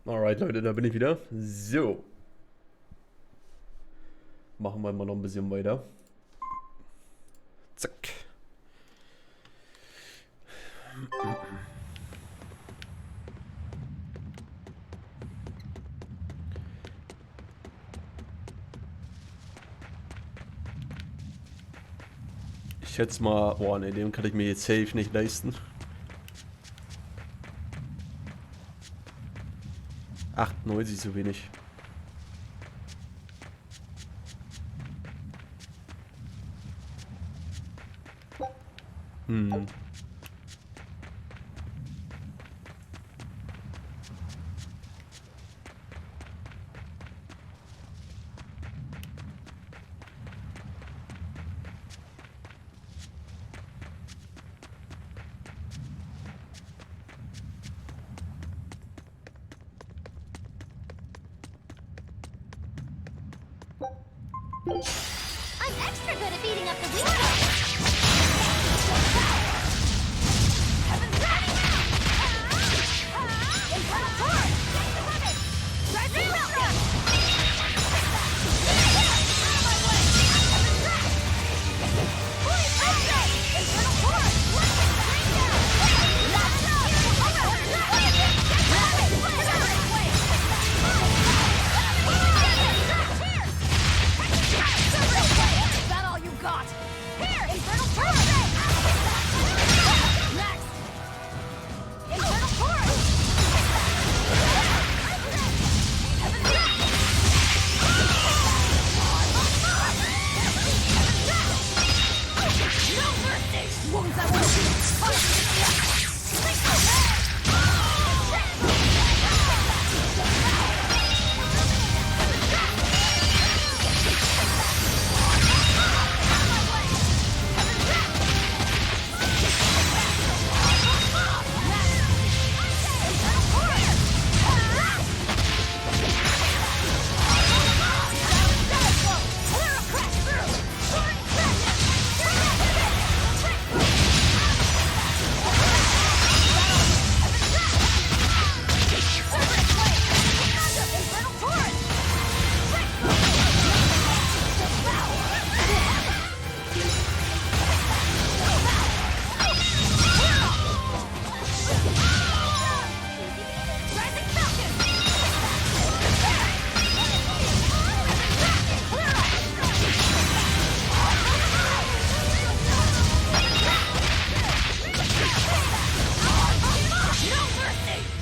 Alright, Leute, da bin ich wieder. So. Machen wir mal noch ein bisschen weiter. Zack. Ich schätze mal, oh ne, den kann ich mir jetzt safe nicht leisten. 98 so wenig. Hm. I'm extra good at beating up the weak. Is that all you got? Here, infernal torrent! Next! Infernal torrent! No mercy! Wounds that will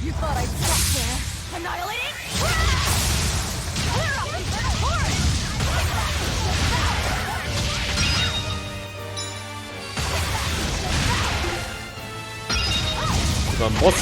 You thought I'd stop there? Annihilating? Clear up infernal torrent! So ein Boss.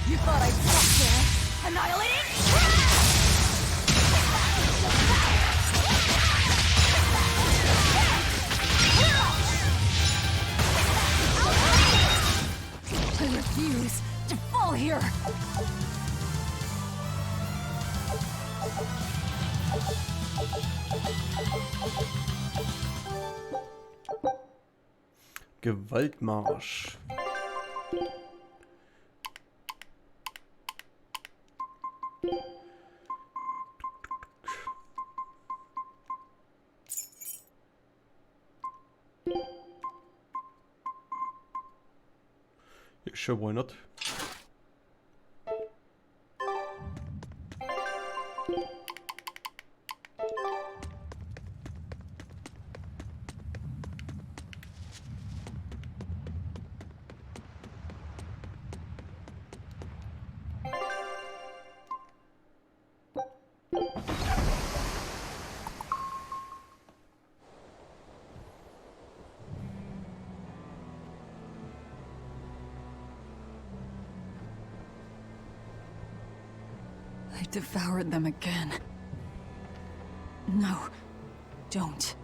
You thought I'd stop there? Annihilating? I refuse to fall here. Gewaltmarsch. Yeah, sure, why not? I devoured them again. No, don't.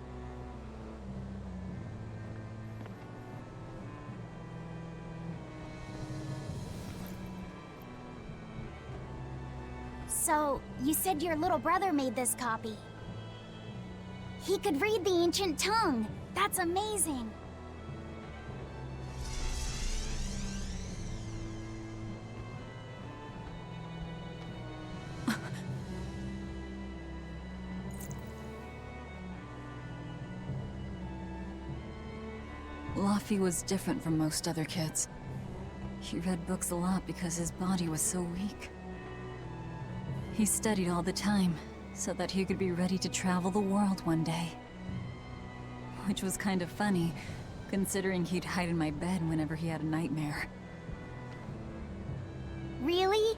So, you said your little brother made this copy. He could read the ancient tongue. That's amazing. Laffy was different from most other kids. He read books a lot because his body was so weak. He studied all the time, so that he could be ready to travel the world one day. Which was kind of funny, considering he'd hide in my bed whenever he had a nightmare. Really?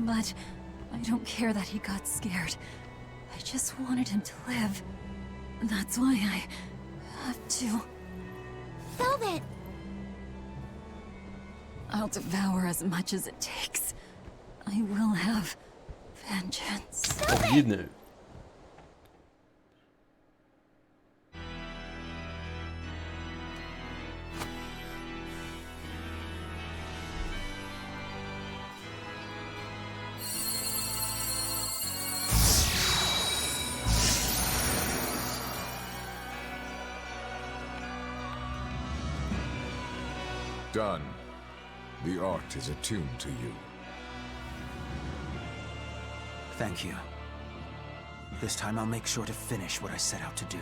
But I don't care that he got scared. I just wanted him to live. That's why I have to. Velvet! I'll devour as much as it takes. I will have vengeance. You know. Done. The art is attuned to you. Thank you. This time I'll make sure to finish what I set out to do.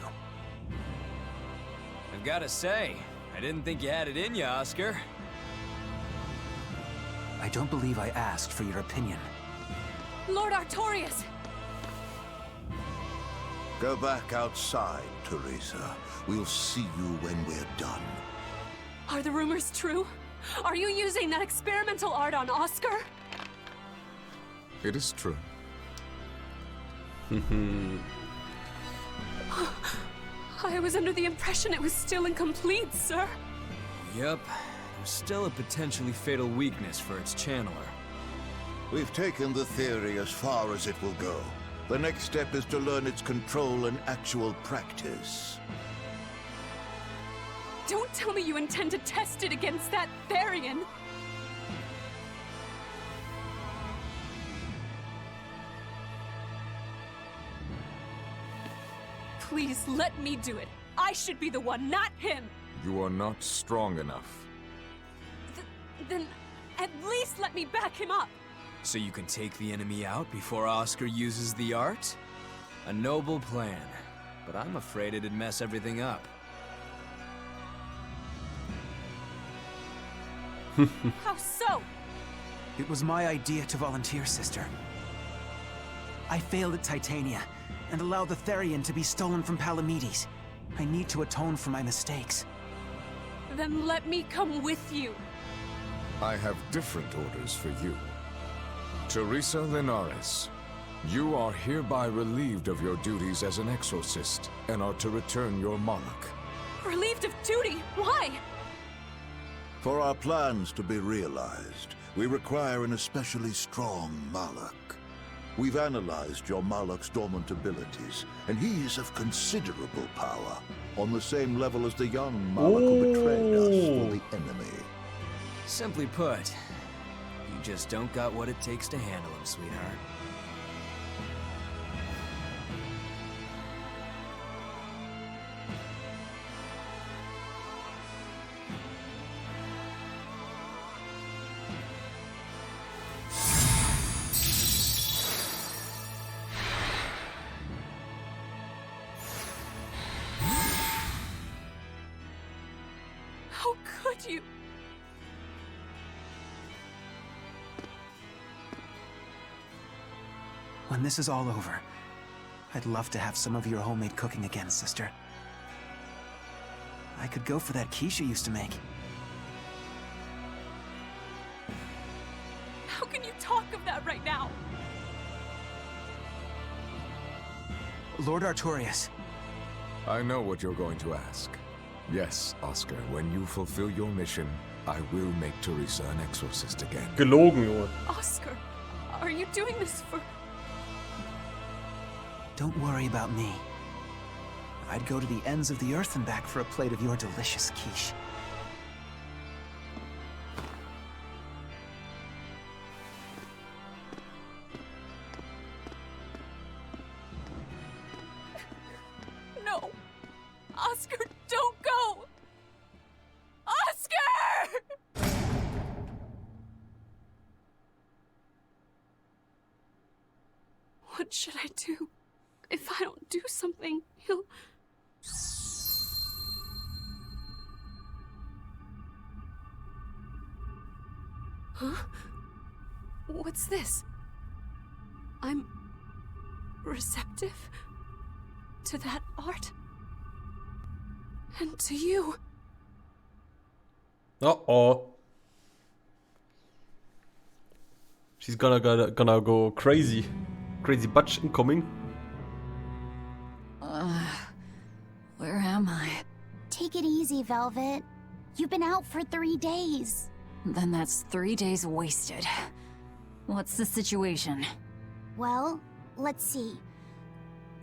I've gotta say, I didn't think you had it in you, Oscar. I don't believe I asked for your opinion. Lord Artorias! Go back outside, Teresa. We'll see you when we're done. Are the rumors true? Are you using that experimental art on Oscar? It is true. I was under the impression it was still incomplete, sir. Yep, there's still a potentially fatal weakness for its channeler. We've taken the theory as far as it will go. The next step is to learn its control and actual practice. Don't tell me you intend to test it against that Therian. Please let me do it. I should be the one, not him. You are not strong enough. Then at least let me back him up. So you can take the enemy out before Oscar uses the art? A noble plan, but I'm afraid it'd mess everything up. How so? It was my idea to volunteer, sister. I failed at Titania, and allowed the Therian to be stolen from Palamedes. I need to atone for my mistakes. Then let me come with you. I have different orders for you. Teresa Linares, you are hereby relieved of your duties as an exorcist, and are to return your monarch. Relieved of duty? Why? For our plans to be realized, we require an especially strong Malak. We've analyzed your Malak's dormant abilities, and he is of considerable power, on the same level as the young Malak who betrayed us for the enemy. Simply put, you just don't got what it takes to handle him, sweetheart. How could you? When this is all over, I'd love to have some of your homemade cooking again, sister. I could go for that quiche you used to make. How can you talk of that right now? Lord Artorias, I know what you're going to ask. Yes, Oscar, when you fulfill your mission, I will make Teresa an exorcist again. Gelogen, Junge. Oscar, are you doing this for... Don't worry about me. I'd go to the ends of the earth and back for a plate of your delicious quiche. No! Oscar, don't go! Oscar! What should I do? If I don't do something, he'll... Huh? What's this? I'm receptive to that art and to you. Uh-oh. She's gonna go crazy. Crazy Butch incoming. Where am I? Take it easy, Velvet. You've been out for 3 days. Then that's 3 days wasted. What's the situation? Well, let's see.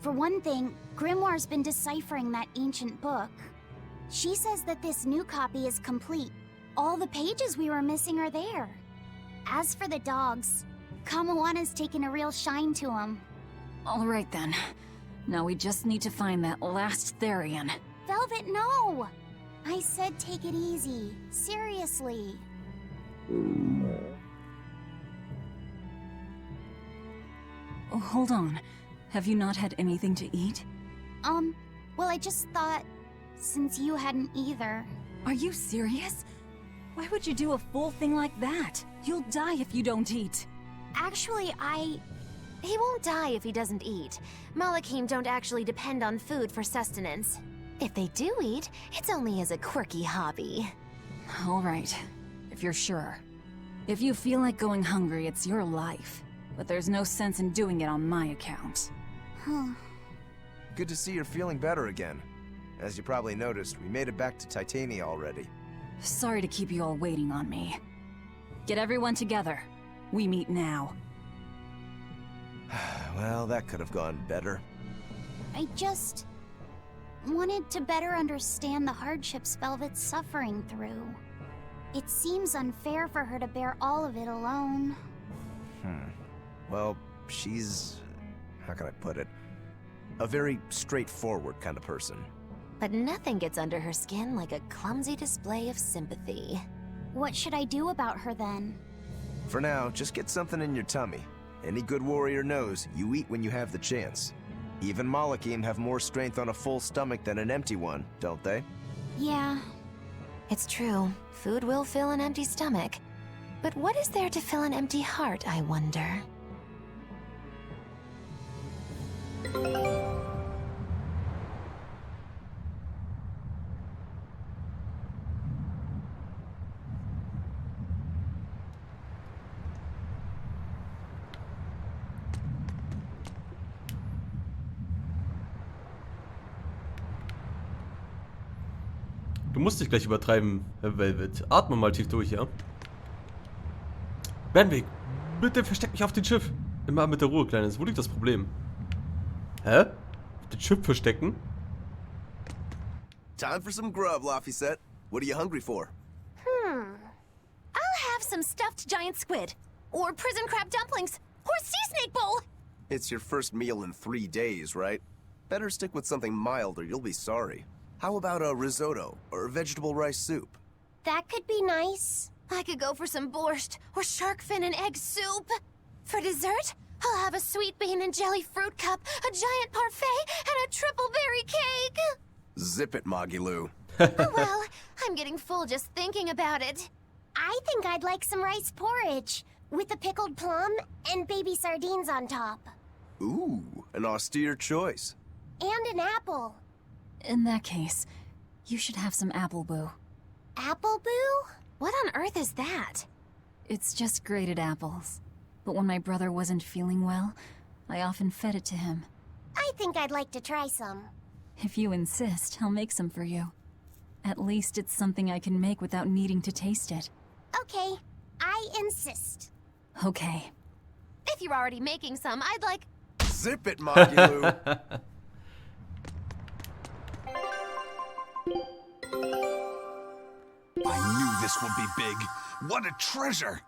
For one thing, Grimoire's been deciphering that ancient book. She says that this new copy is complete. All the pages we were missing are there. As for the dogs, Kamawana's taken a real shine to them. All right then. Now we just need to find that last Therian. Velvet, no! I said take it easy. Seriously. Oh, hold on. Have you not had anything to eat? Well, I just thought, since you hadn't either. Are you serious? Why would you do a full thing like that? You'll die if you don't eat. Actually, He won't die if he doesn't eat. Malachim don't actually depend on food for sustenance. If they do eat, it's only as a quirky hobby. All right, if you're sure. If you feel like going hungry, it's your life. But there's no sense in doing it on my account. Good to see you're feeling better again. As you probably noticed, we made it back to Titania already. Sorry to keep you all waiting on me. Get everyone together. We meet now. Well, that could have gone better. I just wanted to better understand the hardships Velvet's suffering through. It seems unfair for her to bear all of it alone. Well, she's... how can I put it? A very straightforward kind of person. But nothing gets under her skin like a clumsy display of sympathy. What should I do about her then? For now, just get something in your tummy. Any good warrior knows you eat when you have the chance. Even Malachim have more strength on a full stomach than an empty one, don't they? Yeah. It's true, food will fill an empty stomach. But what is there to fill an empty heart, I wonder? Du musst dich gleich übertreiben, Herr Velvet. Atme mal tief durch, ja? Benweg, bitte versteck mich auf dem Schiff. Immer mit der Ruhe, Kleines. Wo liegt das Problem? Hä? Auf dem Schiff verstecken? Time for some grub, Laphicet. What are you hungry for? I'll have some stuffed giant squid. Or prison crab dumplings. Or sea snake bowl. It's your first meal in 3 days, right? Better stick with something mild or you'll be sorry. How about a risotto or vegetable rice soup? That could be nice. I could go for some borscht or shark fin and egg soup. For dessert, I'll have a sweet bean and jelly fruit cup, a giant parfait, and a triple berry cake. Zip it, Magilu. Oh well, I'm getting full just thinking about it. I think I'd like some rice porridge with a pickled plum and baby sardines on top. Ooh, an austere choice. And an apple. In that case, you should have some apple boo. Apple boo? What on earth is that? It's just grated apples. But when my brother wasn't feeling well, I often fed it to him. I think I'd like to try some. If you insist, I'll make some for you. At least it's something I can make without needing to taste it. Okay, I insist. Okay. If you're already making some, I'd like... Zip it, Magulu. I knew this would be big. What a treasure!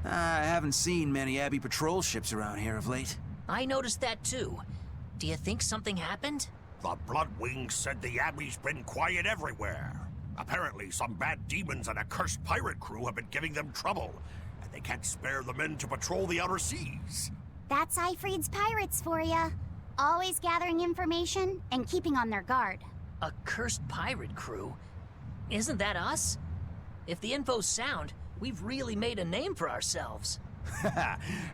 I haven't seen many Abbey patrol ships around here of late. I noticed that too. Do you think something happened? The Bloodwings said the Abbey's been quiet everywhere. Apparently, some bad demons and a cursed pirate crew have been giving them trouble, and they can't spare the men to patrol the outer seas. That's Ifreed's pirates for ya. Always gathering information and keeping on their guard. A cursed pirate crew? Isn't that us? If the info's sound, we've really made a name for ourselves.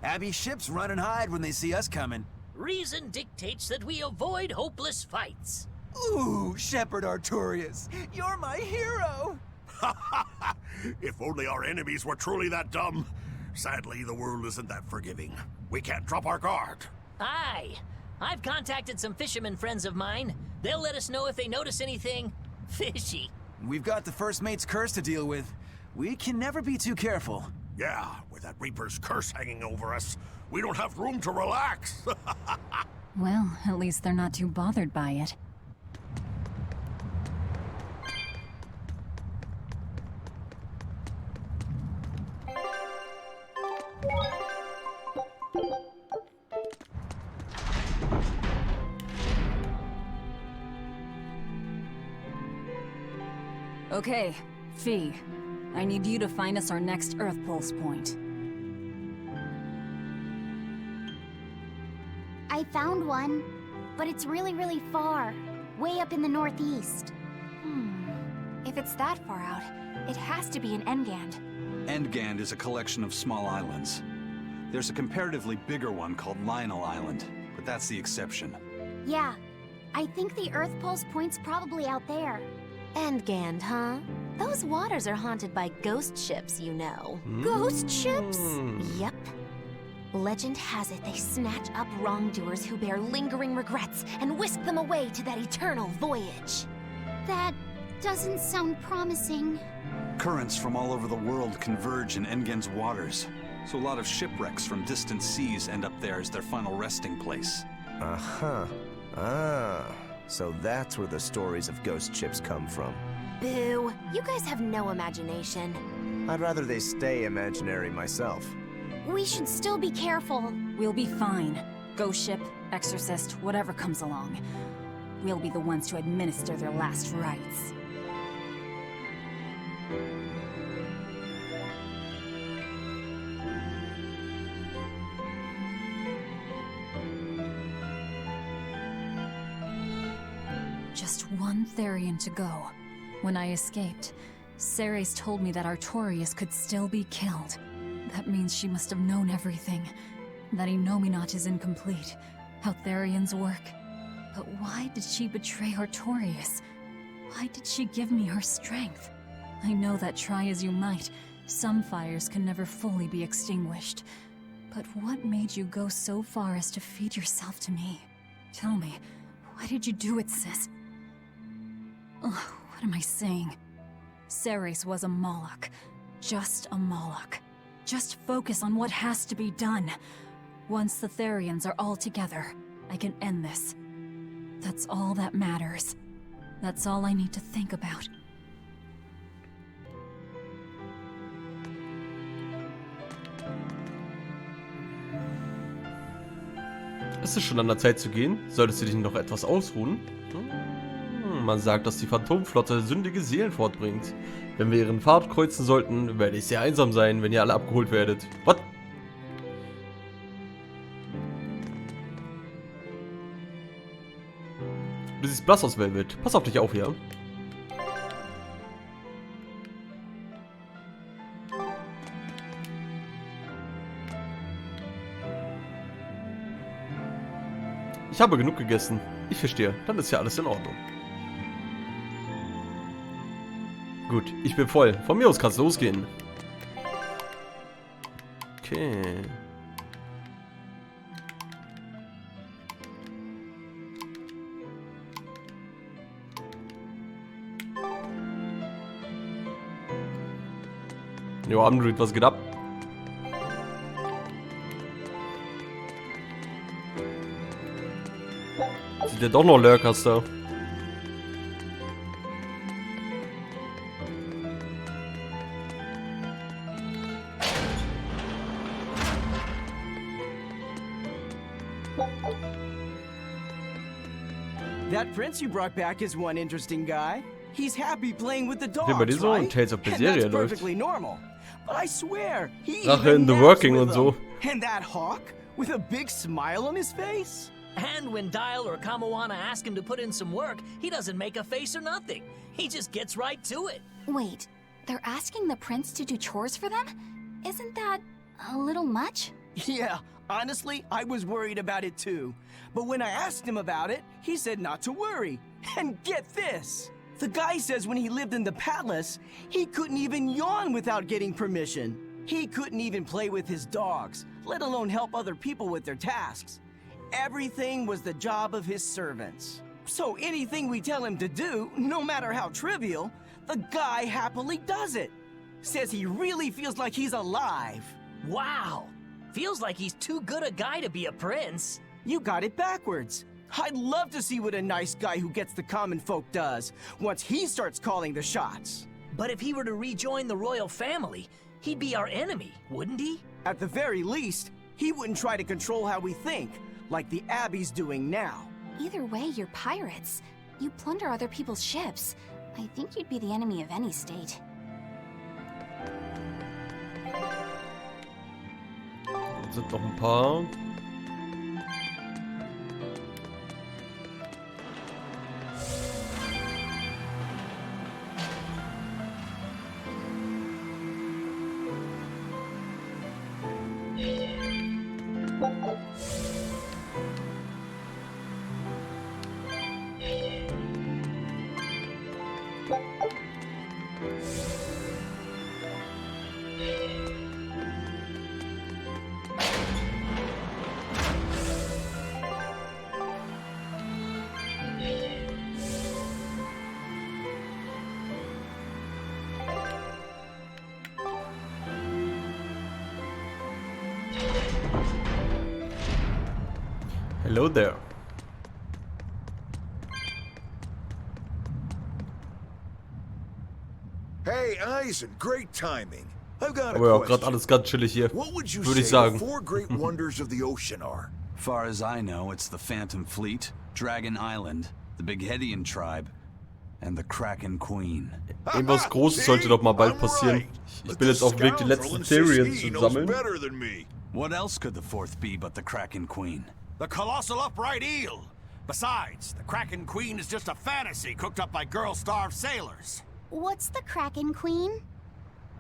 Abbey ships run and hide when they see us coming. Reason dictates that we avoid hopeless fights. Ooh, Shepherd Artorias, you're my hero! If only our enemies were truly that dumb. Sadly, the world isn't that forgiving. We can't drop our guard. Aye. I've contacted some fishermen friends of mine. They'll let us know if they notice anything fishy. We've got the First Mate's curse to deal with. We can never be too careful. Yeah, with that Reaper's curse hanging over us, we don't have room to relax. Well, at least they're not too bothered by it. Okay, Fee. I need you to find us our next Earth Pulse point. I found one, but it's really, really far. Way up in the northeast. If it's that far out, it has to be in Engand. Endgand is a collection of small islands. There's a comparatively bigger one called Lionel Island, but that's the exception. Yeah, I think the Earth Pulse point's probably out there. Endgand, huh? Those waters are haunted by ghost ships, you know. Ghost ships? Yep. Legend has it they snatch up wrongdoers who bear lingering regrets and whisk them away to that eternal voyage. That doesn't sound promising. Currents from all over the world converge in Engand's waters, so a lot of shipwrecks from distant seas end up there as their final resting place. Uh-huh. Ah, so that's where the stories of ghost ships come from. Boo, you guys have no imagination. I'd rather they stay imaginary myself. We should still be careful. We'll be fine. Ghost ship, exorcist, whatever comes along. We'll be the ones to administer their last rites. Just one Therian to go. When I escaped, Ceres told me that Artorias could still be killed. That means she must have known everything. That Inominat is incomplete. How Therians work. But why did she betray Artorias? Why did she give me her strength? I know that try as you might, some fires can never fully be extinguished. But what made you go so far as to feed yourself to me? Tell me, why did you do it, sis? Ugh, what am I saying? Ceres was a Moloch. Just a Moloch. Just focus on what has to be done. Once the Therians are all together, I can end this. That's all that matters. That's all I need to think about. Es ist schon an der Zeit zu gehen. Solltest du dich noch etwas ausruhen? Man sagt, dass die Phantomflotte sündige Seelen fortbringt. Wenn wir ihren Pfad kreuzen sollten, werde ich sehr einsam sein, wenn ihr alle abgeholt werdet. What? Du siehst blass aus, Velvet. Pass auf dich auf hier. Ich habe genug gegessen. Ich verstehe. Dann ist ja alles in Ordnung. Gut, ich bin voll. Von mir aus kann's losgehen. Okay. Jo, Android, was geht ab? Sind ja doch noch Lurkers da. That prince you brought back is one interesting guy. He's happy playing with the dogs, Wie bei dir so in right? Tales of And Berseria that's läuft. perfectly normal. But I swear, he Rache even in the naps Working with und so. them. And that hawk with a big smile on his face? And when Dial or Kamawana ask him to put in some work, he doesn't make a face or nothing. He just gets right to it. Wait, they're asking the prince to do chores for them? Isn't that a little much? Yeah, honestly, I was worried about it too. But when I asked him about it, he said not to worry. And get this! The guy says when he lived in the palace, he couldn't even yawn without getting permission. He couldn't even play with his dogs, let alone help other people with their tasks. Everything was the job of his servants. So anything we tell him to do, no matter how trivial, the guy happily does it. Says he really feels like he's alive. Wow! Feels like he's too good a guy to be a prince. You got it backwards. I'd love to see what a nice guy who gets the common folk does once he starts calling the shots. But if he were to rejoin the royal family, he'd be our enemy, wouldn't he? At the very least, he wouldn't try to control how we think, like the Abbey's doing now. Either way, you're pirates. You plunder other people's ships. I think you'd be the enemy of any state. Jetzt sind noch ein paar. Hello there. Hey, Eisen, great timing. I've got a Aber ja, question. gerade alles ganz chillig hier. What would you Würde ich say sagen. the four great wonders of the ocean are? Far as I know, it's the Phantom Fleet, Dragon Island, the Bigheadian tribe, and the Kraken Queen. Irgendwas Großes sollte doch mal bald passieren. Ich bin jetzt auf dem Weg, die letzten Therians zu sammeln. What else could the fourth be but the Kraken Queen? The colossal upright eel! Besides, the Kraken Queen is just a fantasy cooked up by girl-starved sailors. What's the Kraken Queen?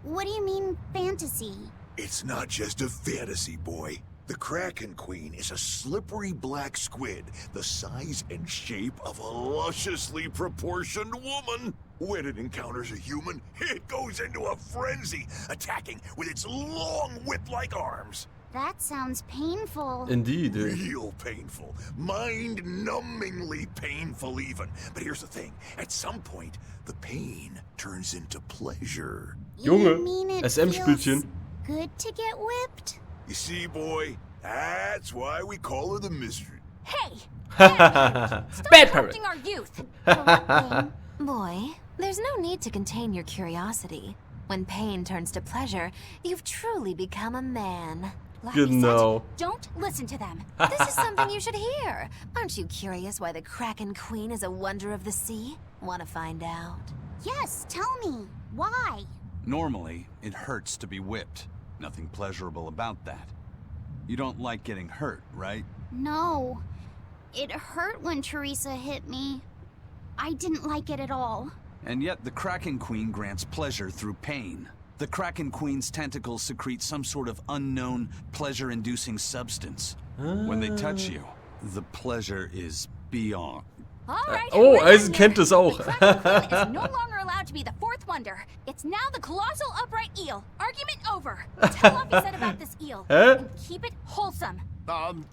What do you mean, fantasy? It's not just a fantasy, boy. The Kraken Queen is a slippery black squid, the size and shape of a lusciously proportioned woman. When it encounters a human, it goes into a frenzy, attacking with its long whip-like arms. That sounds painful. Indeed. Real painful. Mind-numbingly painful even. But here's the thing. At some point, the pain turns into pleasure. Junge, You mean it SM-Spielchen. feels good to get whipped? You see, boy? That's why we call her the Mistress. Hey! Bad parrot. Corrupting our youth! Boy, there's no need to contain your curiosity. When pain turns to pleasure, you've truly become a man. Like we said, Genau. don't listen to them. This is something you should hear. Aren't you curious why the Kraken Queen is a wonder of the sea? Want to find out? Yes, tell me. Why? Normally, it hurts to be whipped. Nothing pleasurable about that. You don't like getting hurt, right? No. It hurt when Teresa hit me. I didn't like it at all. And yet the Kraken Queen grants pleasure through pain. The Kraken Queen's tentacles secrete some sort of unknown, pleasure-inducing substance. When they touch you, the pleasure is beyond. All right, Oh, we're Eisen done kennt here. es auch. The Kraken Queen is no longer allowed to be the fourth plunder. It's now the colossal upright eel. Argument over. Tell Luffy said about this eel. Hä? And keep it wholesome.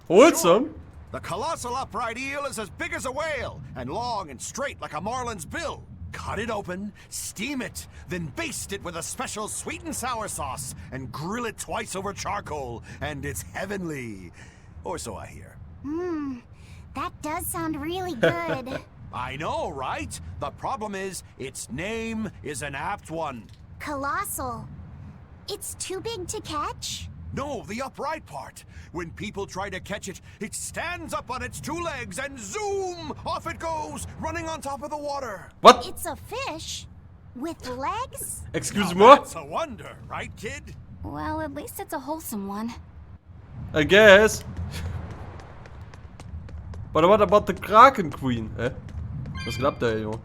Wholesome? The colossal upright eel is as big as a whale, and long and straight like a marlin's bill. Cut it open, steam it, then baste it with a special sweet and sour sauce, and grill it twice over charcoal, and it's heavenly. Or so I hear. That does sound really good. I know, right? The problem is, its name is an apt one. Colossal. It's too big to catch? No, the upright part. When people try to catch it, it stands up on its two legs and zoom! Off it goes, running on top of the water. What? It's a fish? With legs? Excuse-moi? That's a wonder, right, kid? Well, at least it's a wholesome one. I guess. But what about the Kraken Queen? Hä? Was klappt da, Junge?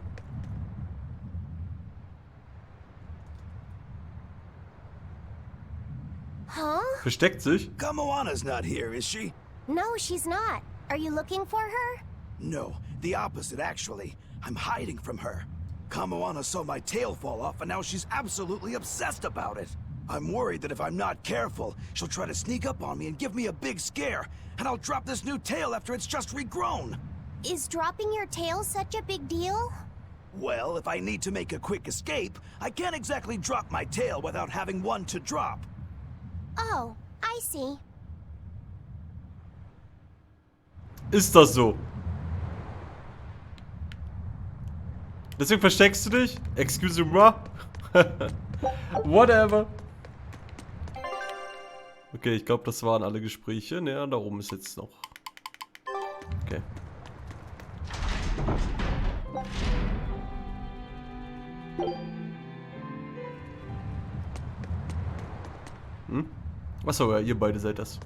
Huh? Versteckt sich? Kamoana's not here, is she? No, she's not. Are you looking for her? No, the opposite, actually. I'm hiding from her. Kamoana saw my tail fall off, and now she's absolutely obsessed about it. I'm worried that if I'm not careful, she'll try to sneak up on me and give me a big scare, and I'll drop this new tail after it's just regrown. Is dropping your tail such a big deal? Well, if I need to make a quick escape, I can't exactly drop my tail without having one to drop. Oh, I see. Ist das so? Deswegen versteckst du dich? Excuse-moi? Whatever. Okay, ich glaube, das waren alle Gespräche. Ne, da oben ist jetzt noch. Okay. Hm? Achso, ja, ihr beide seid das.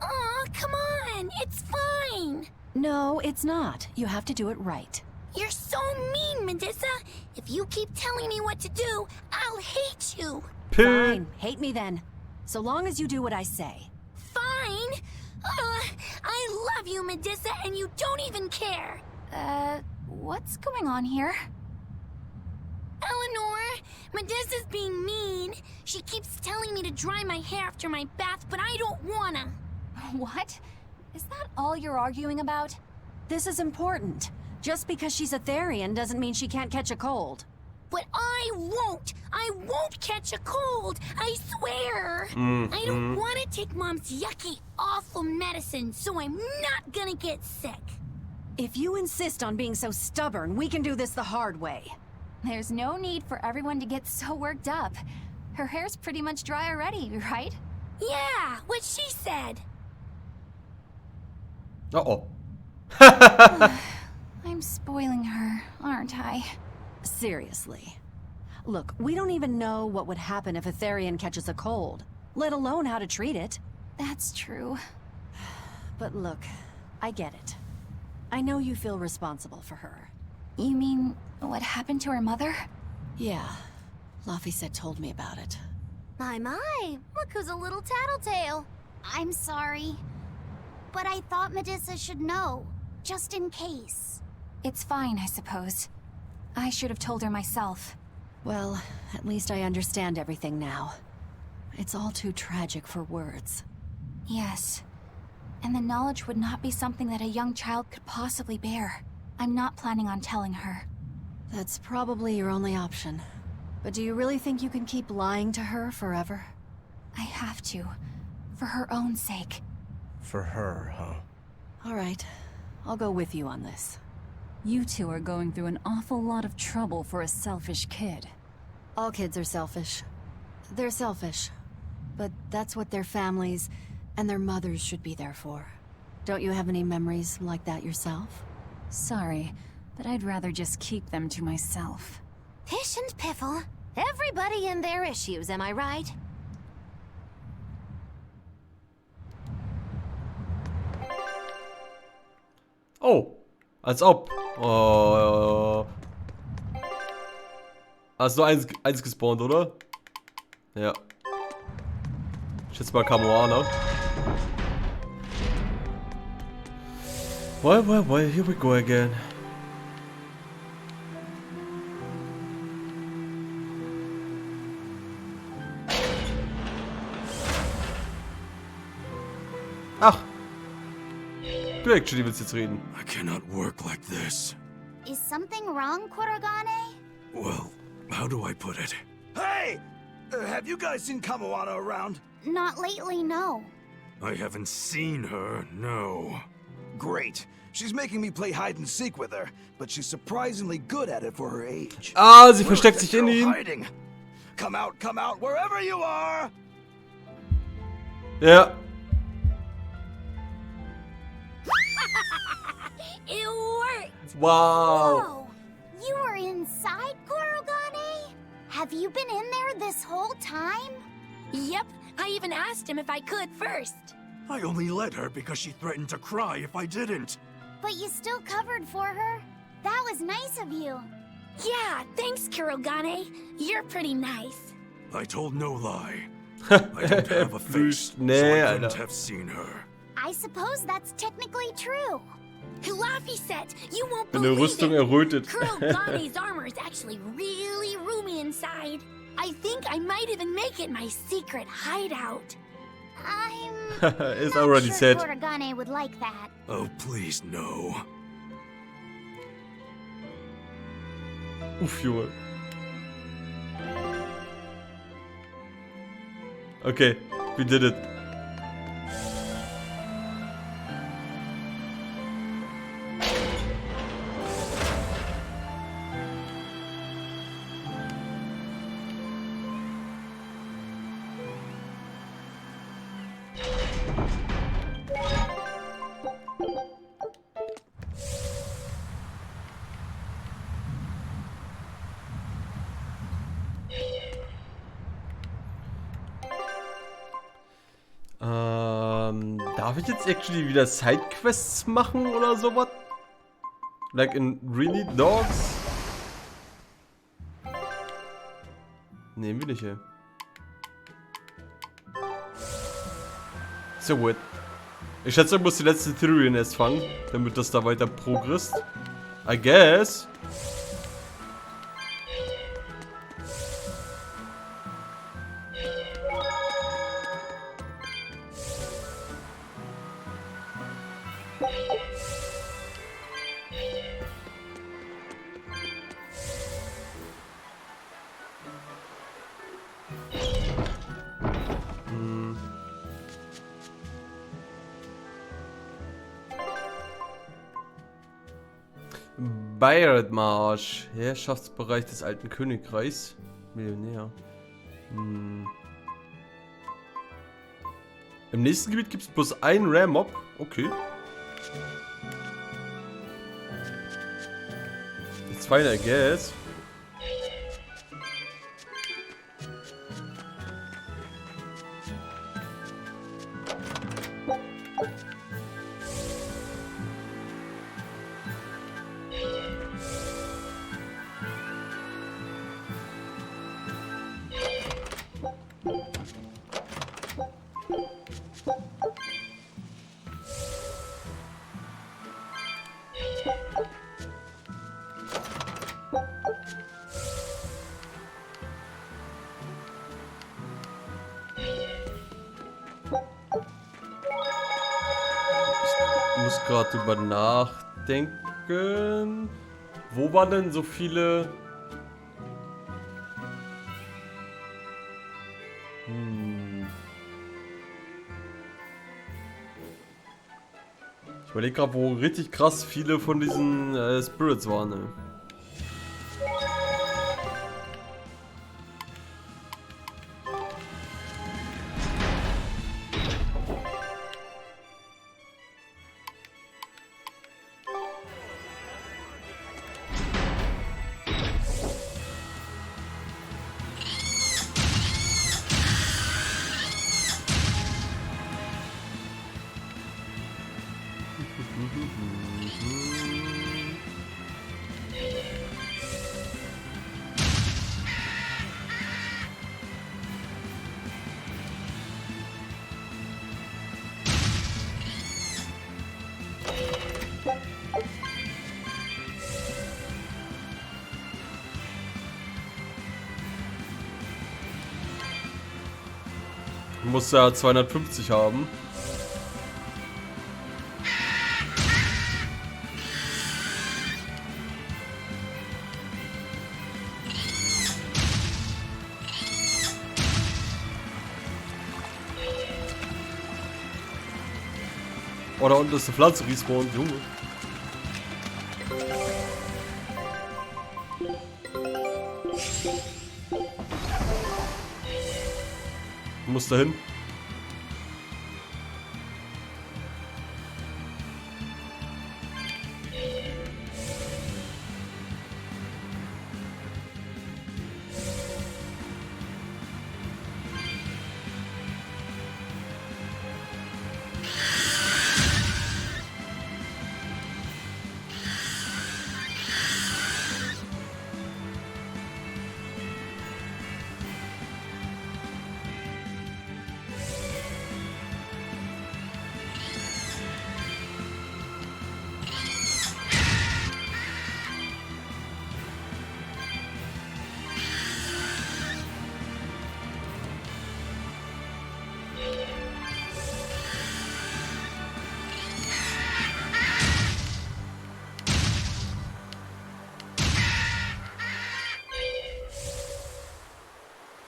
Aw, come on! It's fine! No, it's not. You have to do it right. You're so mean, Medissa! If you keep telling me what to do, I'll hate you! Fine, hate me then. So long as you do what I say. Fine! I love you, Medissa, and you don't even care! What's going on here? Eleanor, Medissa's being mean. She keeps telling me to dry my hair after my bath, but I don't wanna. What? Is that all you're arguing about? This is important. Just because she's a Therian doesn't mean she can't catch a cold. But I won't! I won't catch a cold! I swear! I don't want to take Mom's yucky, awful medicine, so I'm not gonna get sick. If you insist on being so stubborn, we can do this the hard way. There's no need for everyone to get so worked up. Her hair's pretty much dry already, right? Yeah, what she said. Uh-oh. I'm spoiling her, aren't I? Seriously. Look, we don't even know what would happen if a Therian catches a cold, let alone how to treat it. That's true. But look, I get it. I know you feel responsible for her. You mean what happened to her mother? Yeah. Laphicet told me about it. My, look who's a little tattletale. I'm sorry. But I thought Medissa should know, just in case. It's fine, I suppose. I should have told her myself. Well, at least I understand everything now. It's all too tragic for words. Yes. And the knowledge would not be something that a young child could possibly bear. I'm not planning on telling her. That's probably your only option. But do you really think you can keep lying to her forever? I have to. For her own sake. For her, huh? All right. I'll go with you on this. You two are going through an awful lot of trouble for a selfish kid. All kids are selfish. They're selfish. But that's what their families and their mothers should be there for. Don't you have any memories like that yourself? Sorry, but I'd rather just keep them to myself. Pish and Piffle. Everybody and their issues, am I right? Oh, als ob. Oh. Hast du eins gespawnt, oder? Ja. Ich schätze mal Kamoana. Well, here we go again. Du actually willst jetzt reden. I cannot work like this. Is something wrong, Kurogane? Well, how do I put it? Hey! Have you guys seen Kamoana around? Not lately, no. I haven't seen her, no. Great. She's making me play hide and seek with her, but she's surprisingly good at it for her age. Ah, sie versteckt sich in ihm. Hiding? Come out, wherever you are! Ja. It worked! Wow. Whoa! You were inside, Kurogane? Have you been in there this whole time? Yep, I even asked him if I could first. I only let her because she threatened to cry if I didn't. But you still covered for her? That was nice of you. Yeah, thanks, Kurogane. You're pretty nice. I told no lie. I don't have a face, so Nee, I couldn't Alter. have seen her. I suppose that's technically true. Laffy-set, you won't Eine believe Rüstung it. errötet. Kurogane's armor is actually really roomy inside. I think I might even make it my secret hideout. I'm It's not already sure said. Kurogane would like that. Oh, please, no. Uff, Junge. Okay, we did it. Darf ich jetzt actually wieder Sidequests machen oder sowas? Like in Really Dogs? Nehmen wir nicht, ey. So gut. Ich schätze, ich muss die letzte Theorien erst fangen, damit das da weiter progresst. I guess. Bayard-Marsch. Herrschaftsbereich des alten Königreichs. Millionär. Im nächsten Gebiet gibt es bloß einen Rare-Mob. Okay. It's fine, I guess. Ich muss gerade drüber nachdenken. Wo waren denn so viele... Ich überlege gerade, wo richtig krass viele von diesen Spirits waren. Ne? Muss ja 250 haben. Oh, da unten ist eine Pflanze respawned, Junge. Du musst da hin.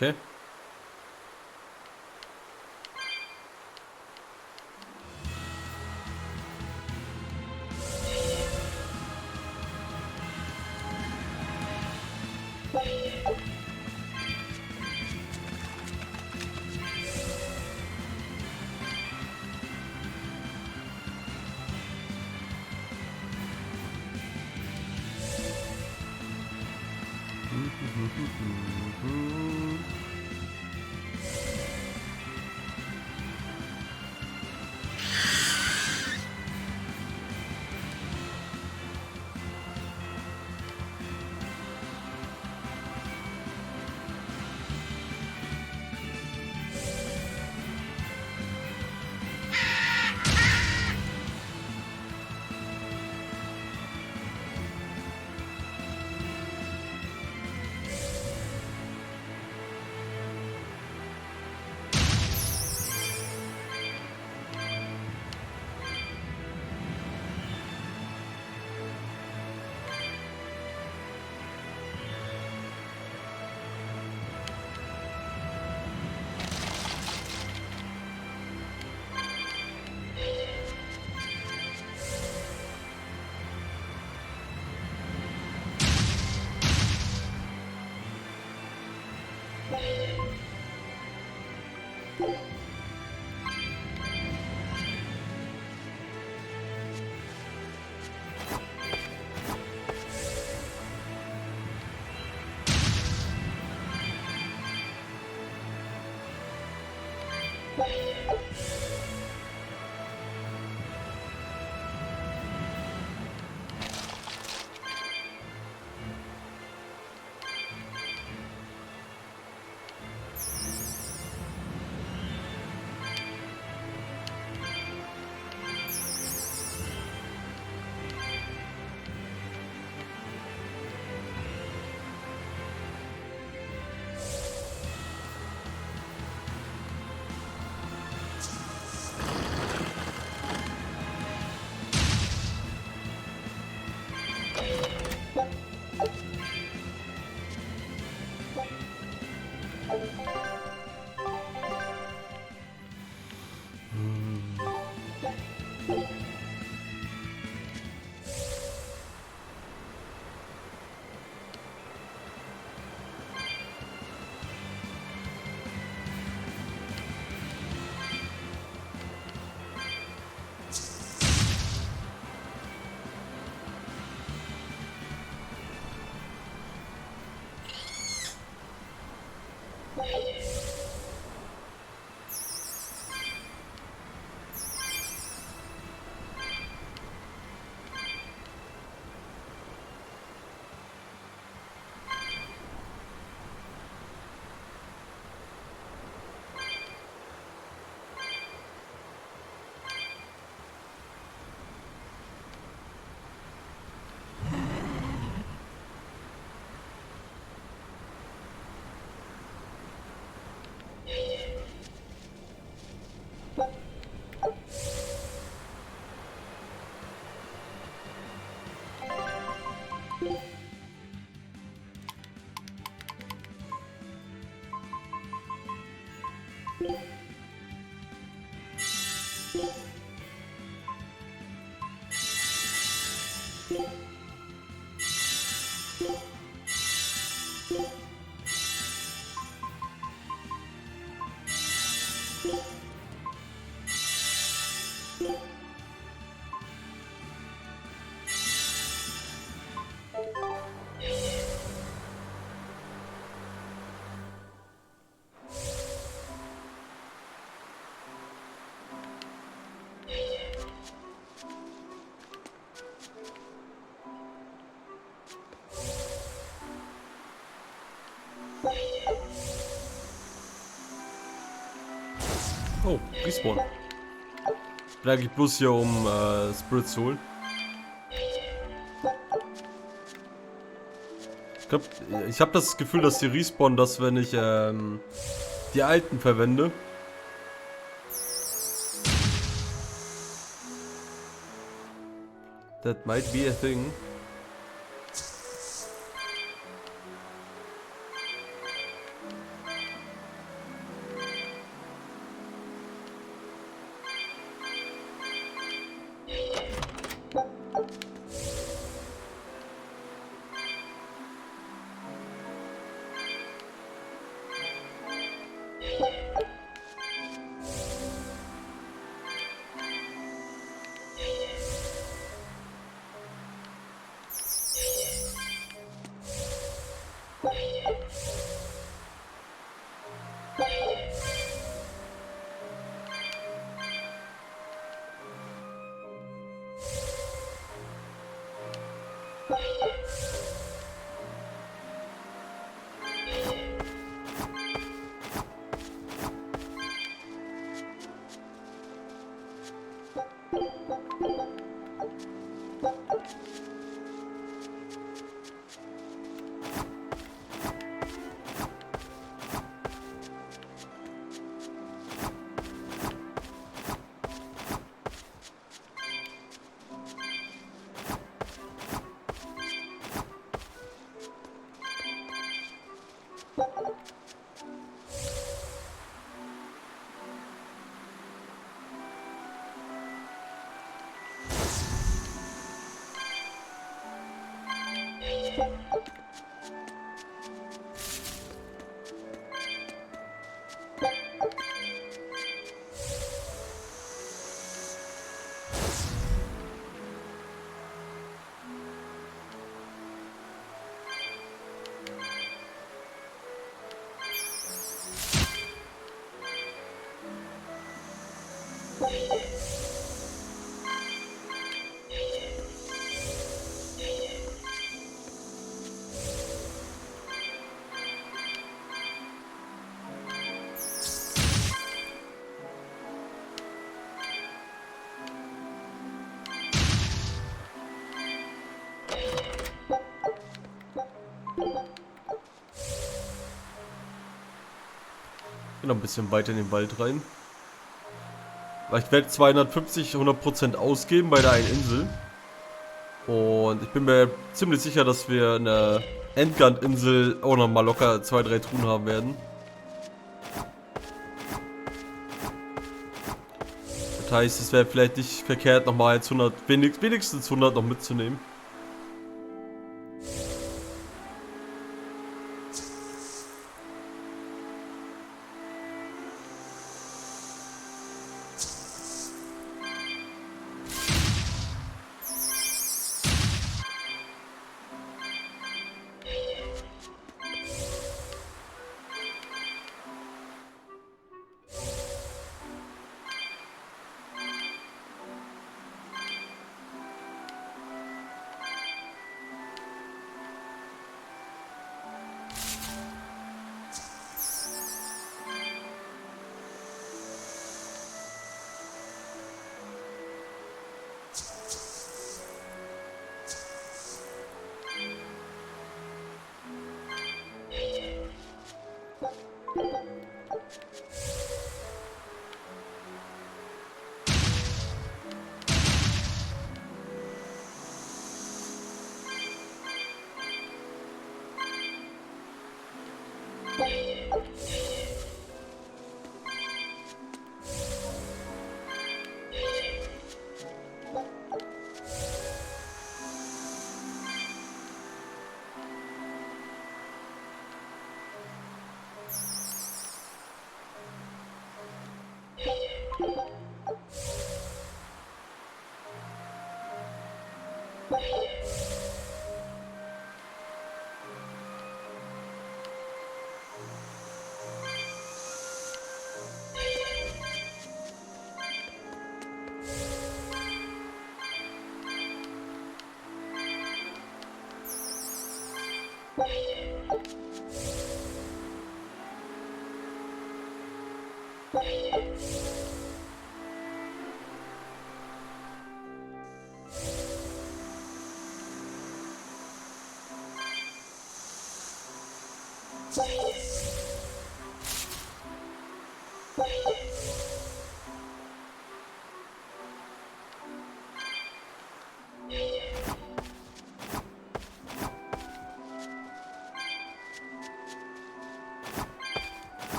Okay. Oh, Respawn. Ich bin eigentlich bloß hier, um Spirit zu holen. Ich habe das Gefühl, dass die respawnen, dass wenn ich die alten verwende. That might be a thing. Noch ein bisschen weiter in den Wald rein. Weil ich werde 250, 100% ausgeben bei der einen Insel. Und ich bin mir ziemlich sicher, dass wir eine Endgun-Insel auch nochmal locker 2-3 Truhen haben werden. Das heißt, es wäre vielleicht nicht verkehrt, nochmal jetzt 100, wenigstens 100 noch mitzunehmen.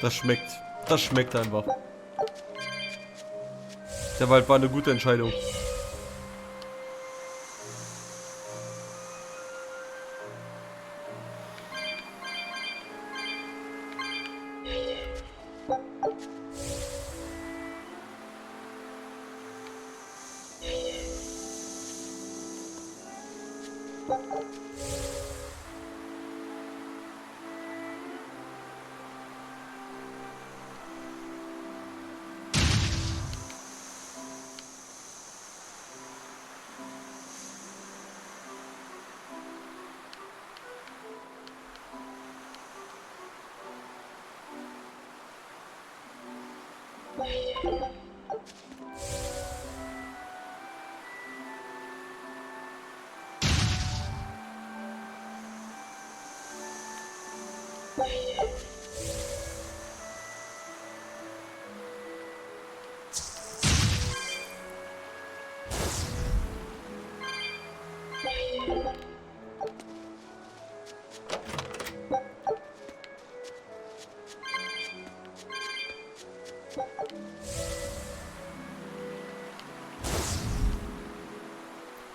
Das schmeckt. Das schmeckt einfach. Der Wald war eine gute Entscheidung.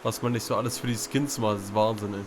Was man nicht so alles für die Skins macht, ist Wahnsinn, ey.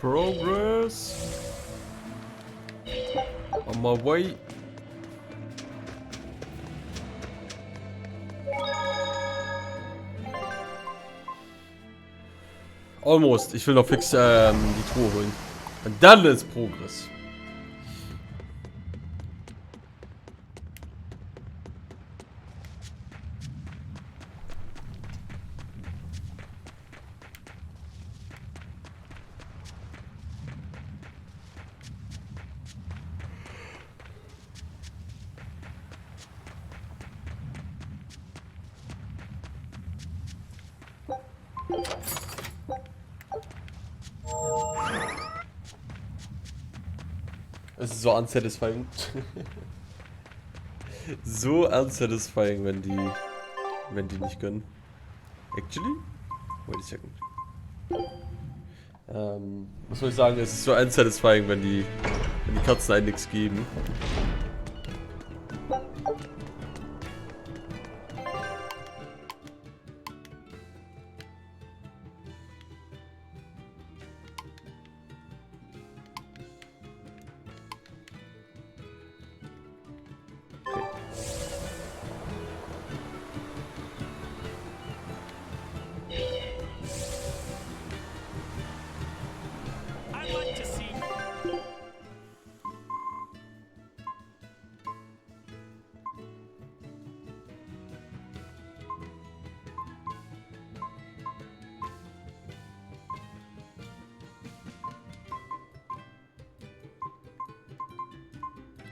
Progress. On my way. Almost. Ich will noch fix die Truhe holen. Und dann ist Progress. Es ist so unsatisfying. So unsatisfying, wenn die nicht gönnen. Actually? Wait a second. Was soll ich sagen? Es ist so unsatisfying, wenn die Katzen einen nichts geben.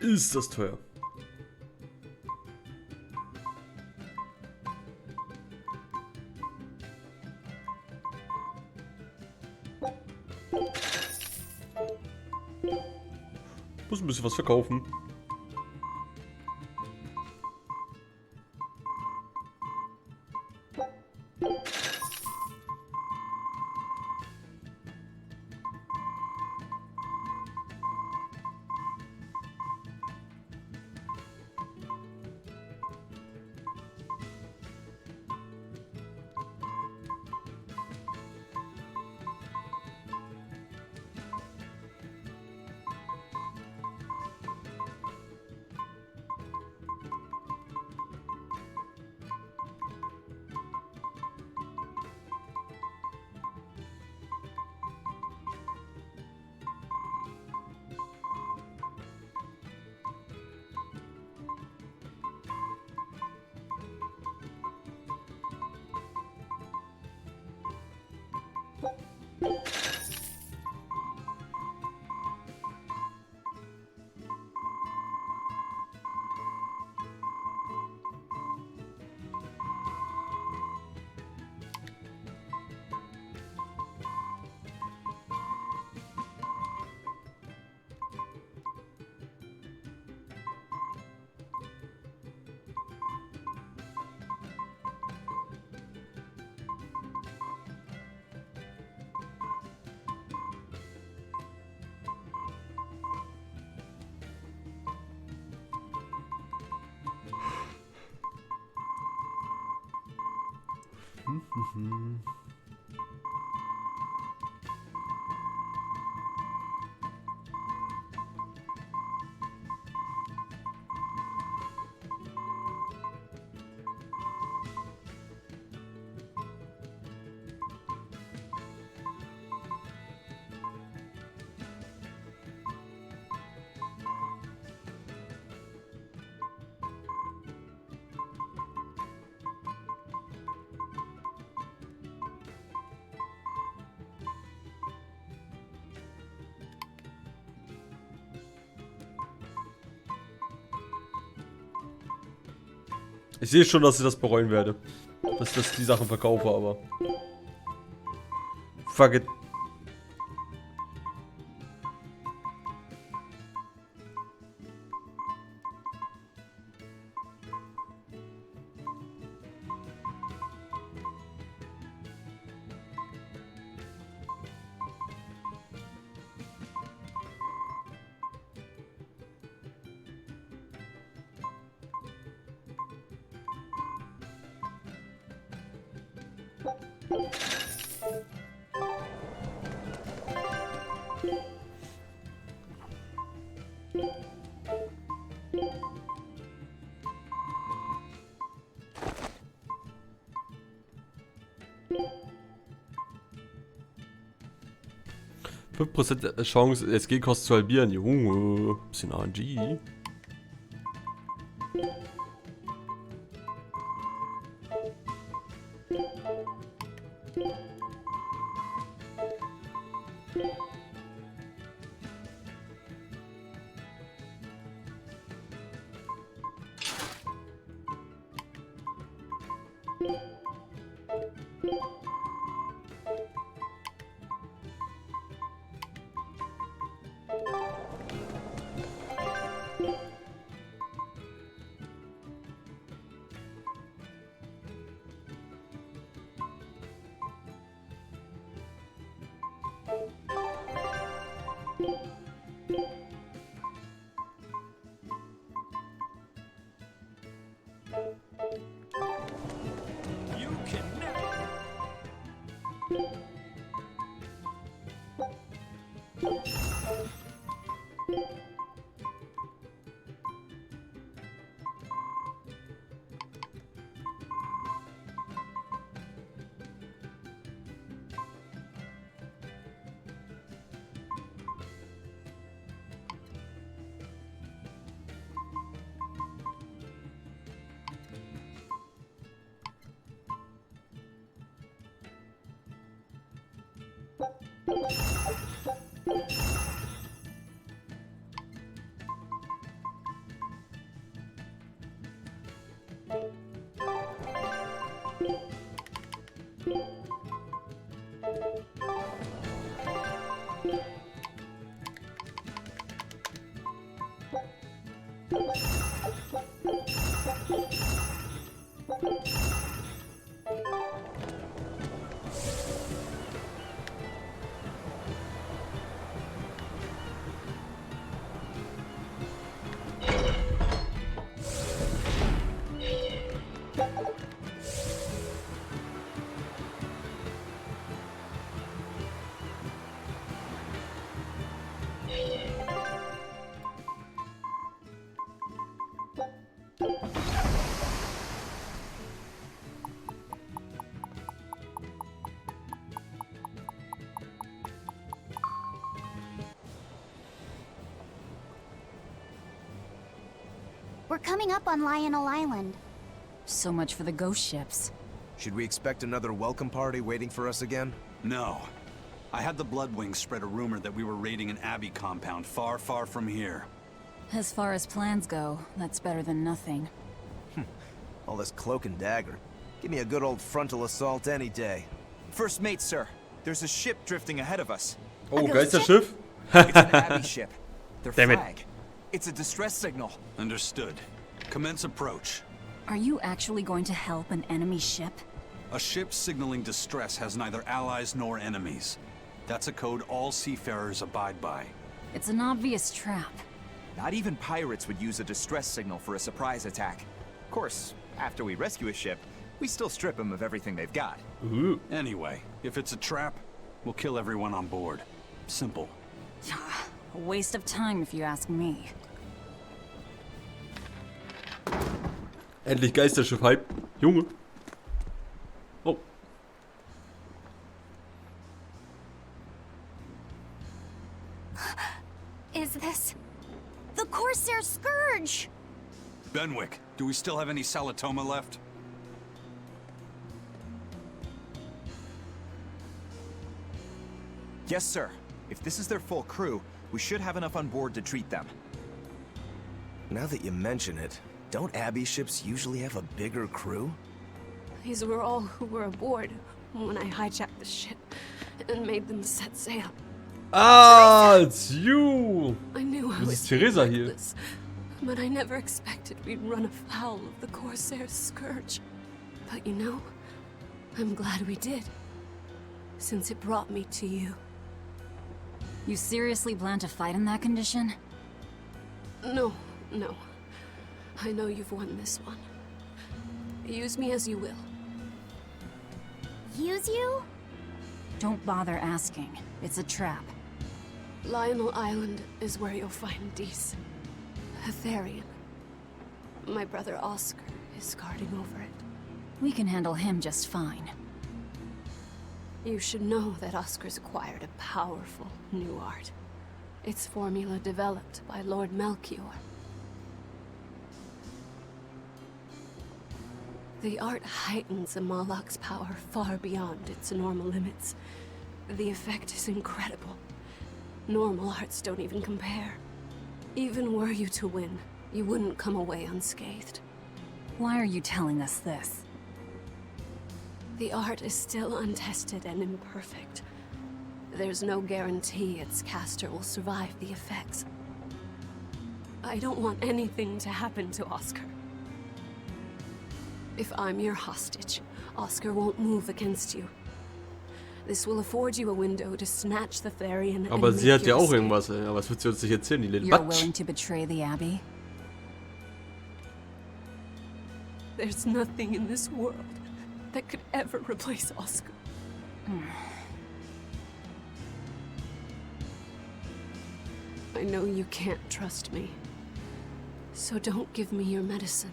Ist das teuer. Muss ein bisschen was verkaufen. Ich sehe schon, dass ich das bereuen werde. Dass ich die Sachen verkaufe, aber... Fuck it. 5% Chance, SG-Kosten zu halbieren. Junge, bisschen RNG. We're coming up on Lionel Island. So much for the ghost ships. Should we expect another welcome party waiting for us again? No. I had the Bloodwings spread a rumor that we were raiding an Abbey compound far, far from here. As far as plans go, that's better than nothing. All this cloak and dagger. Give me a good old frontal assault any day. First mate, sir. There's a ship drifting ahead of us. Oh, Geisterschiff? It's an Abbey ship. Their Damn it. flag. It's a distress signal. Understood. Commence approach. Are you actually going to help an enemy ship? A ship signaling distress has neither allies nor enemies. That's a code all seafarers abide by. It's an obvious trap. Not even pirates would use a distress signal for a surprise attack. Of course, after we rescue a ship, we still strip them of everything they've got. Ooh. Anyway, if it's a trap, we'll kill everyone on board. Simple. A waste of time if you ask me. Endlich Geisterschiff-Hype. Junge. Oh. Is this the Corsair Scourge? Benwick, do we still have any Salatoma left? Yes, sir. If this is their full crew, we should have enough on board to treat them. Now that you mention it, don't Abbey ships usually have a bigger crew? These were all who were aboard when I hijacked the ship and made them set sail. Ah, it's you! I knew I Das was ist Theresa hier. reckless, but I never expected we'd run afoul of the Corsair Scourge. But you know, I'm glad we did, since it brought me to you. You seriously plan to fight in that condition? No, no. I know you've won this one. Use me as you will. Use you? Don't bother asking. It's a trap. Lionel Island is where you'll find Dees. Aetherian. My brother Oscar is guarding over it. We can handle him just fine. You should know that Oscar's acquired a powerful new art. Its formula developed by Lord Melchior. The art heightens a Moloch's power far beyond its normal limits. The effect is incredible. Normal arts don't even compare. Even were you to win, you wouldn't come away unscathed. Why are you telling us this? The art is still untested and imperfect. There's no guarantee its caster will survive the effects. I don't want anything to happen to Oscar. If I'm your hostage, Oscar won't move against you. This will afford you a window to snatch the Therian and Aber sie make hat ja your auch escape. irgendwas, ey. Aber was wird sie uns nicht erzählen, die Little You're Batsch? willing to betray the Abbey? There's nothing in this world that could ever replace Oscar. I know you can't trust me, so don't give me your medicine.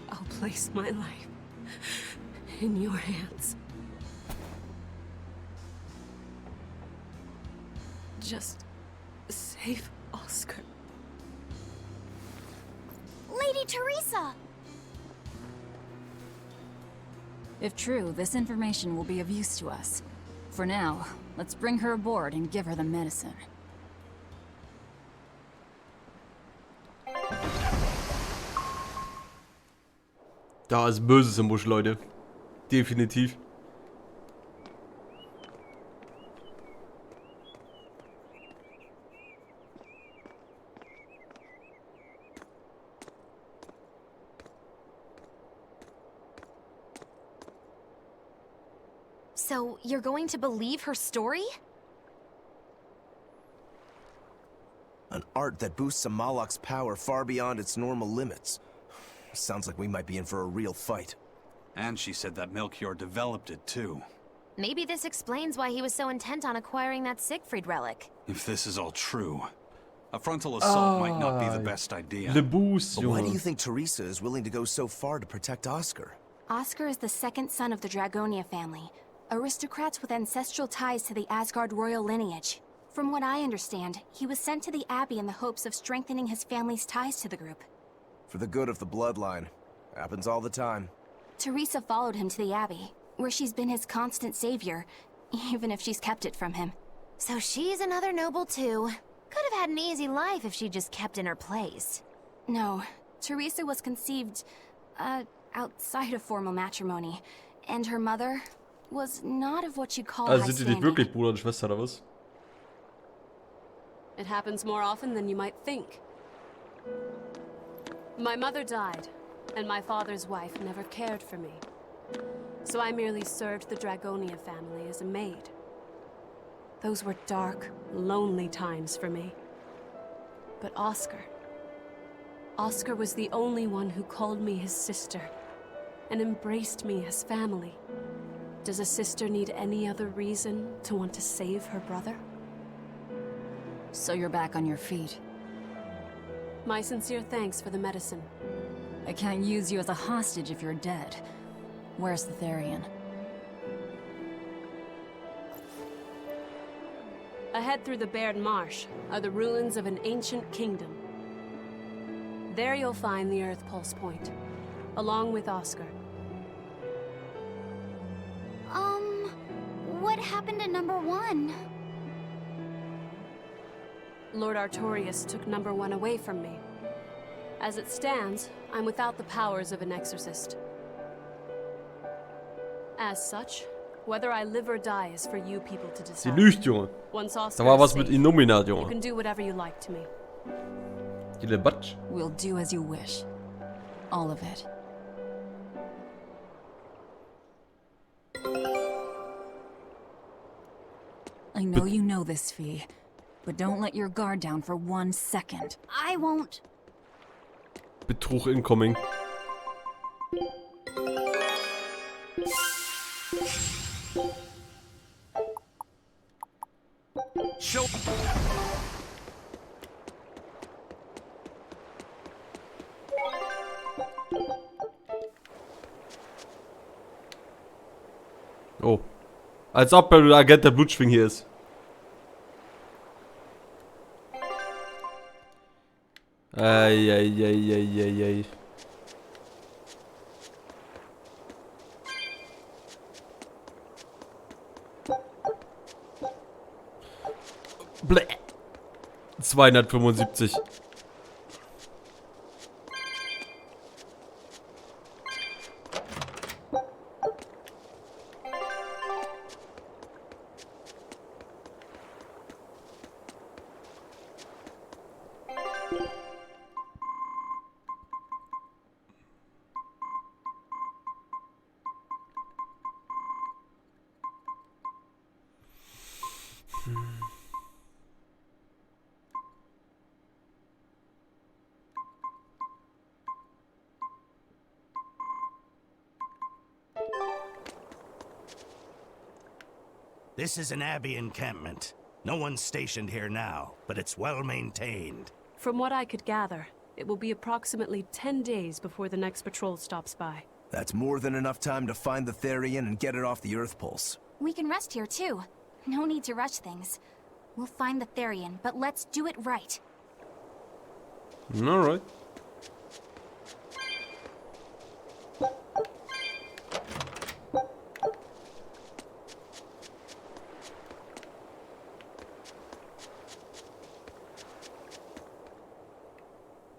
I'll place my life in your hands. Just save Oscar. Lady Teresa! If true, this information will be of use to us. For now, let's bring her aboard and give her the medicine. Da ist Böses im Busch, Leute. Definitiv. So, you're going to believe her story? An art that boosts a Moloch's power far beyond its normal limits. Sounds like we might be in for a real fight. And she said that Melchior developed it too. Maybe this explains why he was so intent on acquiring that Siegfried relic. If this is all true, a frontal assault might not be the best idea. Le Boost, But why do Junge. you think Teresa is willing to go so far to protect Oscar? Oscar is the second son of the Dragonia family, aristocrats with ancestral ties to the Asgard royal lineage. From what I understand, he was sent to the Abbey in the hopes of strengthening his family's ties to the group. For the good of the bloodline. Happens all the time. Teresa followed him to the Abbey, where she's been his constant savior, even if she's kept it from him. So she's another noble too. Could have had an easy life if she just kept in her place. No, Teresa was conceived, outside of formal matrimony, and her mother was not of what you'd call Also high sind die nicht standing. wirklich Bruder und Schwester oder was? It happens more often than you might think. My mother died, and my father's wife never cared for me. So I merely served the Dragonia family as a maid. Those were dark, lonely times for me. But Oscar was the only one who called me his sister and embraced me as family. Does a sister need any other reason to want to save her brother? So you're back on your feet. My sincere thanks for the medicine. I can't use you as a hostage if you're dead. Where's the Therian? Ahead through the Baird Marsh are the ruins of an ancient kingdom. There you'll find the Earth Pulse Point, along with Oscar. What happened to number 1? Lord Artorius took number 1 away from me. As it stands, I'm without the powers of an exorcist. As such, whether I live or die is for you people to Sie decide. lügt, Junge. Once Da Oscar war is was mit safe, Illuminat, you Junge. can do whatever you like to me. Die Le Batsch. We'll do as you wish. All of it. I know you know this, Fee, but don't let your guard down for 1 second. I won't. Betrug incoming. Show. Oh. Als ob ein Agent der Blutschwing hier ist. Eieieiei. Bläh. 275. This is an Abbey encampment. No one's stationed here now, but it's well maintained. From what I could gather, it will be approximately 10 days before the next patrol stops by. That's more than enough time to find the Therian and get it off the Earth Pulse. We can rest here too. No need to rush things. We'll find the Therian, but let's do it right. Alright.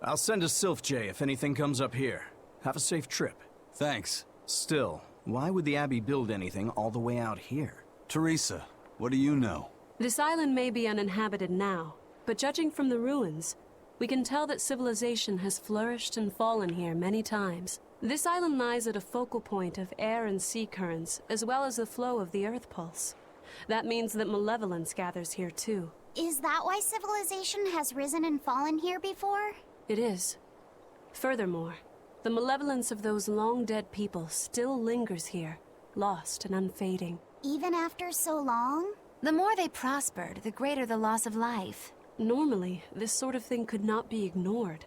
I'll send a Sylph J if anything comes up here. Have a safe trip. Thanks. Still, why would the Abbey build anything all the way out here? Teresa, what do you know? This island may be uninhabited now, but judging from the ruins, we can tell that civilization has flourished and fallen here many times. This island lies at a focal point of air and sea currents, as well as the flow of the Earth Pulse. That means that malevolence gathers here too. Is that why civilization has risen and fallen here before? It is. Furthermore, the malevolence of those long-dead people still lingers here, lost and unfading. Even after so long? The more they prospered, the greater the loss of life. Normally, this sort of thing could not be ignored.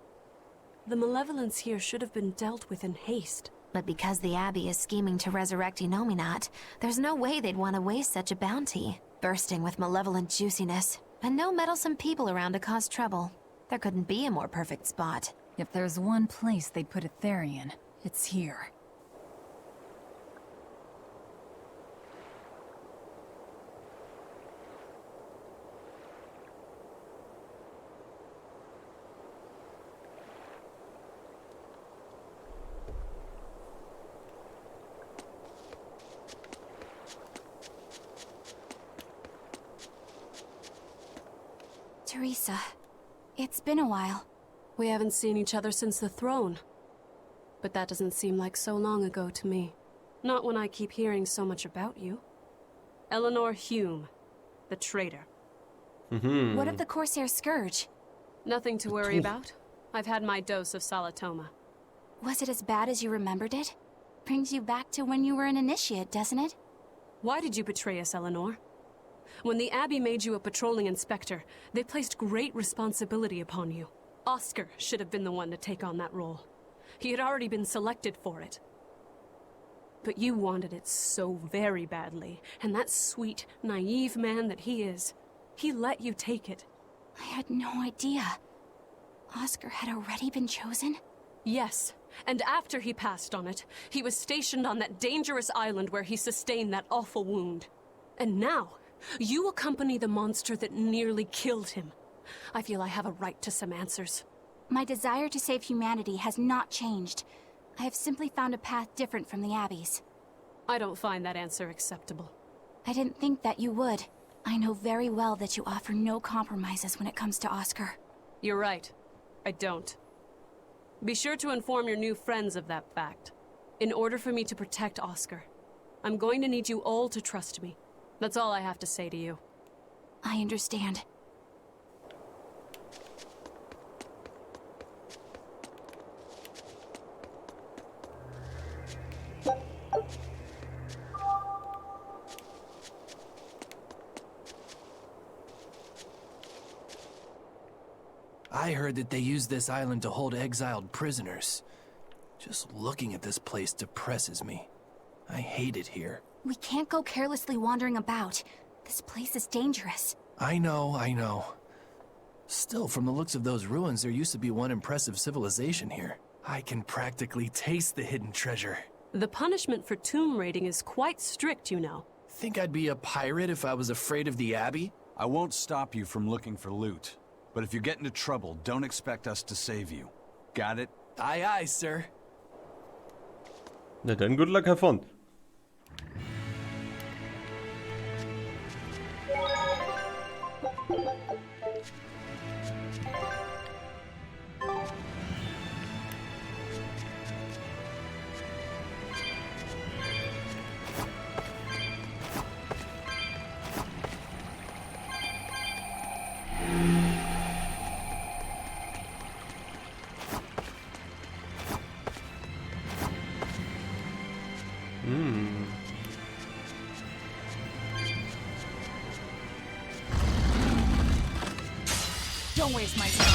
The malevolence here should have been dealt with in haste. But because the Abbey is scheming to resurrect Inominat, there's no way they'd want to waste such a bounty. Bursting with malevolent juiciness, and no meddlesome people around to cause trouble. There couldn't be a more perfect spot. If there's one place they'd put a Therian, it's here. Teresa, it's been a while. We haven't seen each other since the throne. But that doesn't seem like so long ago to me. Not when I keep hearing so much about you. Eleanor Hume, the traitor. What of the Corsair Scourge? Nothing to worry about. I've had my dose of Salatoma. Was it as bad as you remembered it? Brings you back to when you were an initiate, doesn't it? Why did you betray us, Eleanor? When the Abbey made you a patrolling inspector, they placed great responsibility upon you. Oscar should have been the one to take on that role. He had already been selected for it. But you wanted it so very badly, and that sweet, naive man that he is, he let you take it. I had no idea. Oscar had already been chosen? Yes, and after he passed on it, he was stationed on that dangerous island where he sustained that awful wound. And now, you accompany the monster that nearly killed him. I feel I have a right to some answers. My desire to save humanity has not changed. I have simply found a path different from the Abbey's. I don't find that answer acceptable. I didn't think that you would. I know very well that you offer no compromises when it comes to Oscar. You're right. I don't. Be sure to inform your new friends of that fact. In order for me to protect Oscar, I'm going to need you all to trust me. That's all I have to say to you. I understand. I heard that they use this island to hold exiled prisoners. Just looking at this place depresses me. I hate it here. We can't go carelessly wandering about. This place is dangerous. I know. Still, from the looks of those ruins, there used to be one impressive civilization here. I can practically taste the hidden treasure. The punishment for tomb raiding is quite strict, you know. Think I'd be a pirate if I was afraid of the Abbey? I won't stop you from looking for loot. But if you get into trouble, don't expect us to save you. Got it? Aye, aye, sir. Na dann, good luck, have fun. Don't waste my time.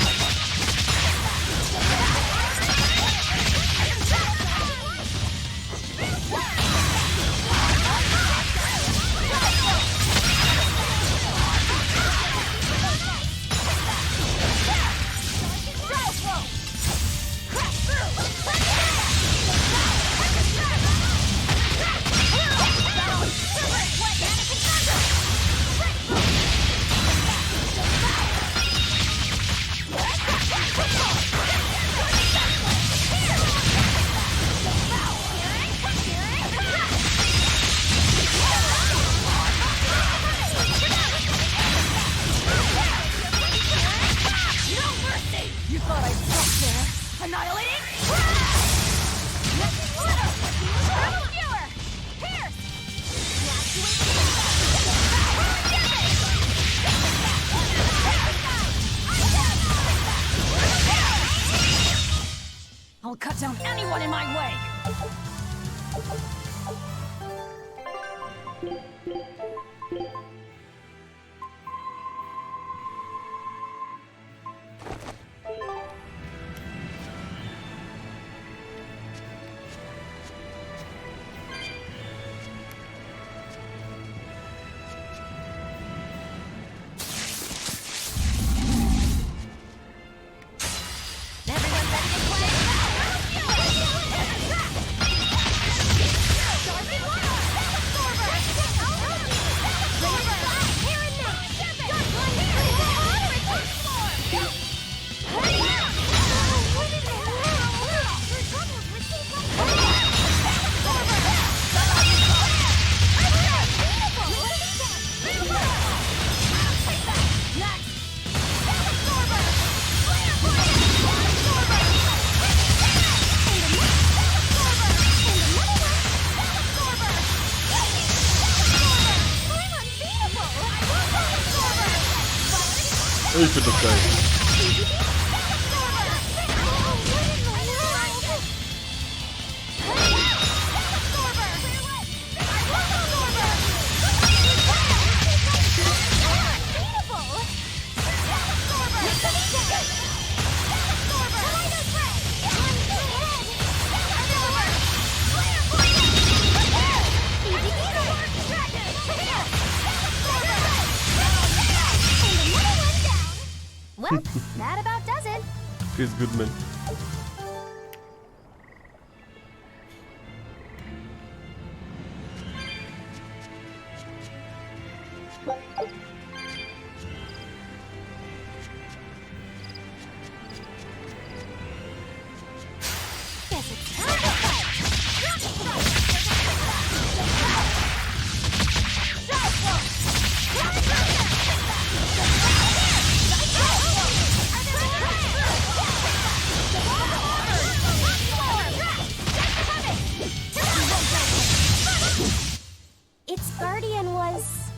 I'll cut down anyone in my way! Ich finde das geil. Well, that about does it. Feels good, man. Guess it's time to fight. Its guardian was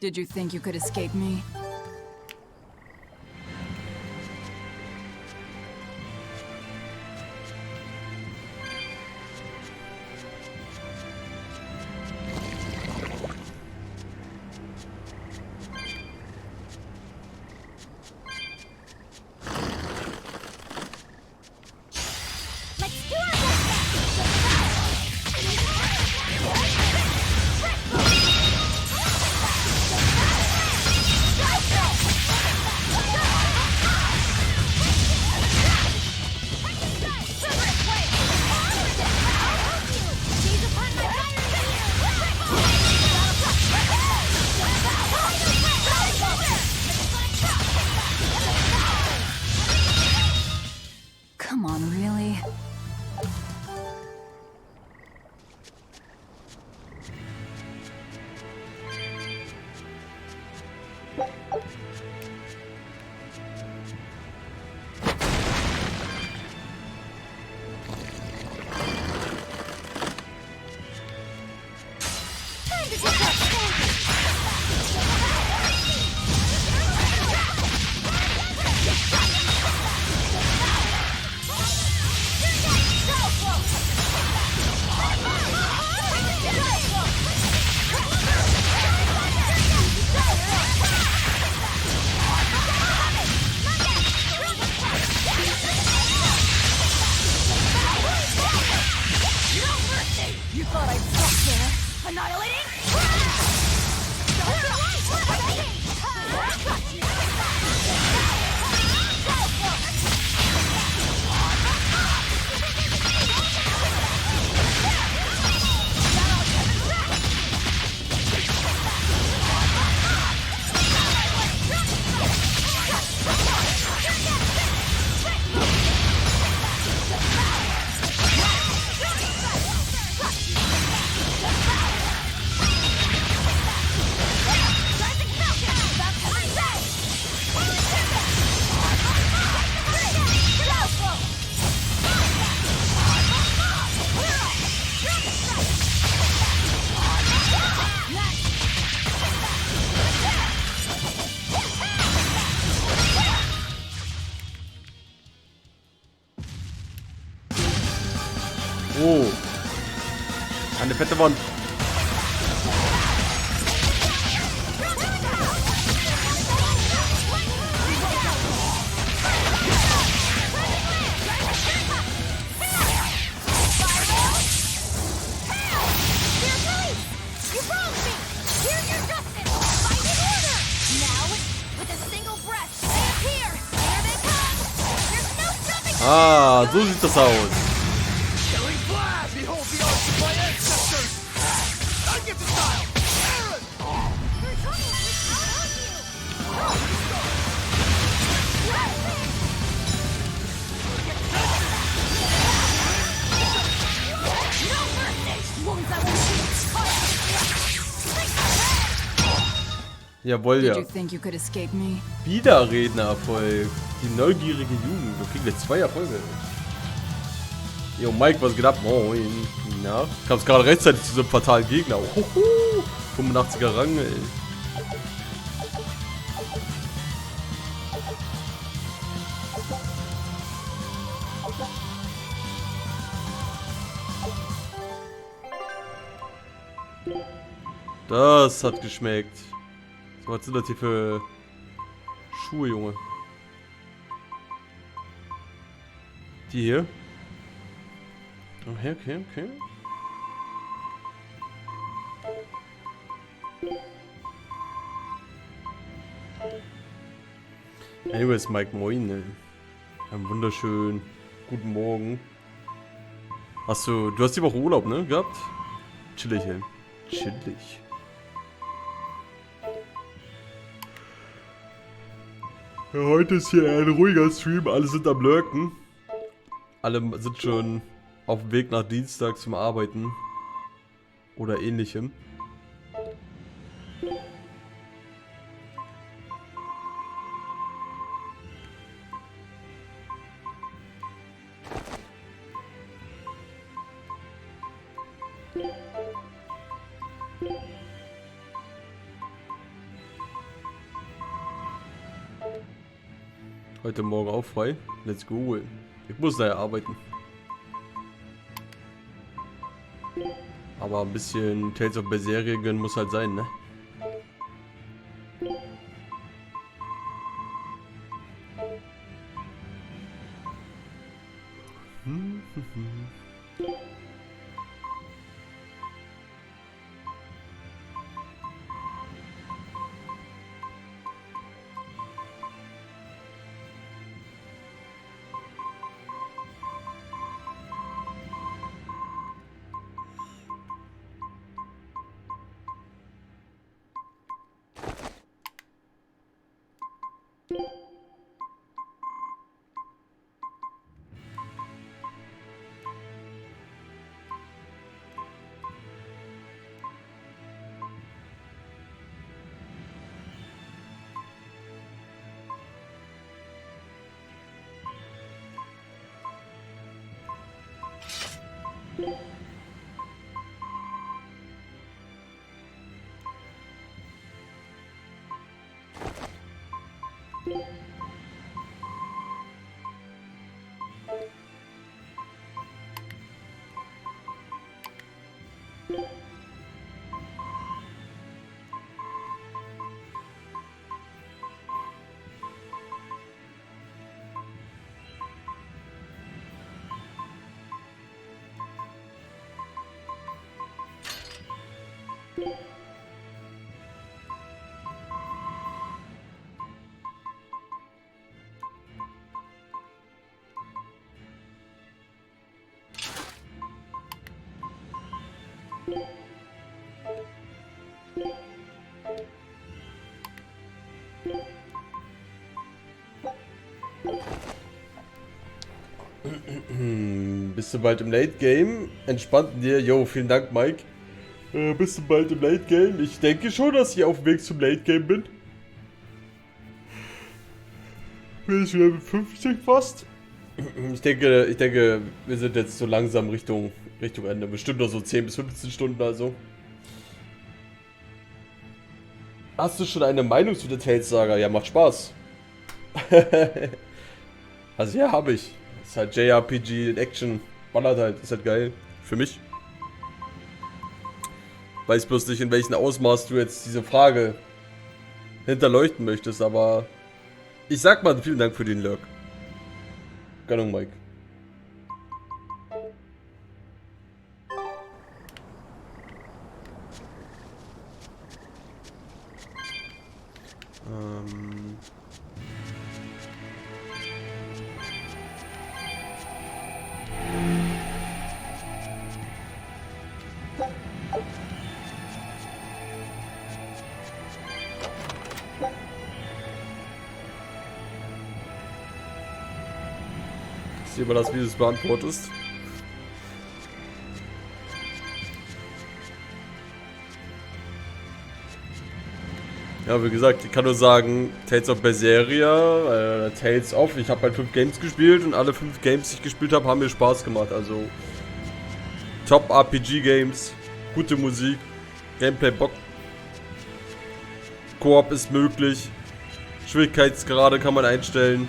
Did you think you could escape me? Come on, really? You thought I'd stop there? Annihilating? Oh. Eine fette Wand. Ah, so sieht das aus. Jawohl, ja. Wiederrednererfolg. Die neugierige Jugend. Wir kriegen jetzt 2 Erfolge. Jo, Mike, was geht ab? Moin. Na, kam's gerade rechtzeitig zu so einem fatalen Gegner. Ohoho. 85er Rang, ey. Das hat geschmeckt. So, was sind das hier für Schuhe, Junge? Die hier? Okay, okay, okay. Anyways, Mike, moin, ey. Einen wunderschönen guten Morgen. Du hast die Woche Urlaub, ne, gehabt? Chillig, ey. Chillig. Ja, heute ist hier ein ruhiger Stream, alle sind am Lurken. Alle sind schon auf dem Weg nach Dienstag zum Arbeiten. Oder ähnlichem. Heute Morgen auch frei. Let's go. Ich muss daher arbeiten. Aber ein bisschen Tales of Berseria gönnen muss halt sein, ne? Bist du bald im Late Game? Entspannt dir. Yo, vielen Dank, Mike. Bist du bald im Late Game? Ich denke schon, dass ich auf dem Weg zum Late Game bin. Bin ich Level 50 fast? Ich denke, wir sind jetzt so langsam Richtung Ende. Bestimmt noch so 10 bis 15 Stunden also. Hast du schon eine Meinung zu der Tales-Saga? Ja, macht Spaß. Also ja, habe ich. Ist halt JRPG in Action. Ballert halt. Ist halt geil. Für mich. Weiß bloß nicht, in welchem Ausmaß du jetzt diese Frage hinterleuchten möchtest, aber ich sag mal vielen Dank für den Lurk. Gönnung, Mike. Ich sehe mal das, wie du es beantwortest. Ja, wie gesagt, ich kann nur sagen, Tales of Berseria, Tales of, ich habe halt 5 Games gespielt und alle 5 Games, die ich gespielt habe, haben mir Spaß gemacht. Also Top RPG Games, gute Musik, Gameplay Bock, Koop ist möglich, Schwierigkeitsgrade kann man einstellen,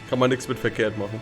kann man nichts mit verkehrt machen.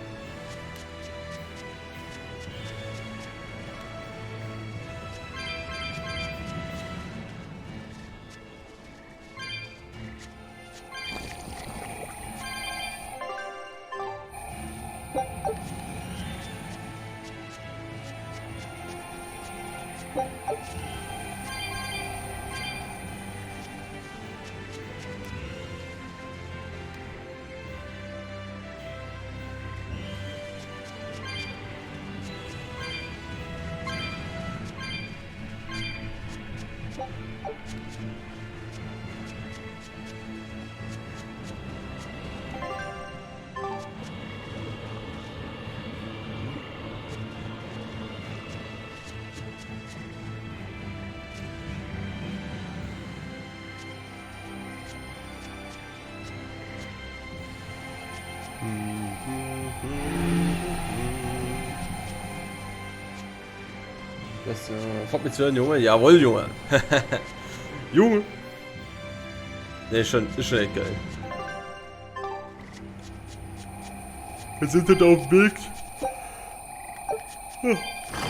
Das kommt mir zu hören, Junge. Jawohl, Junge. Junge. Ne, ist schon echt geil. Wir sind halt auf dem Weg.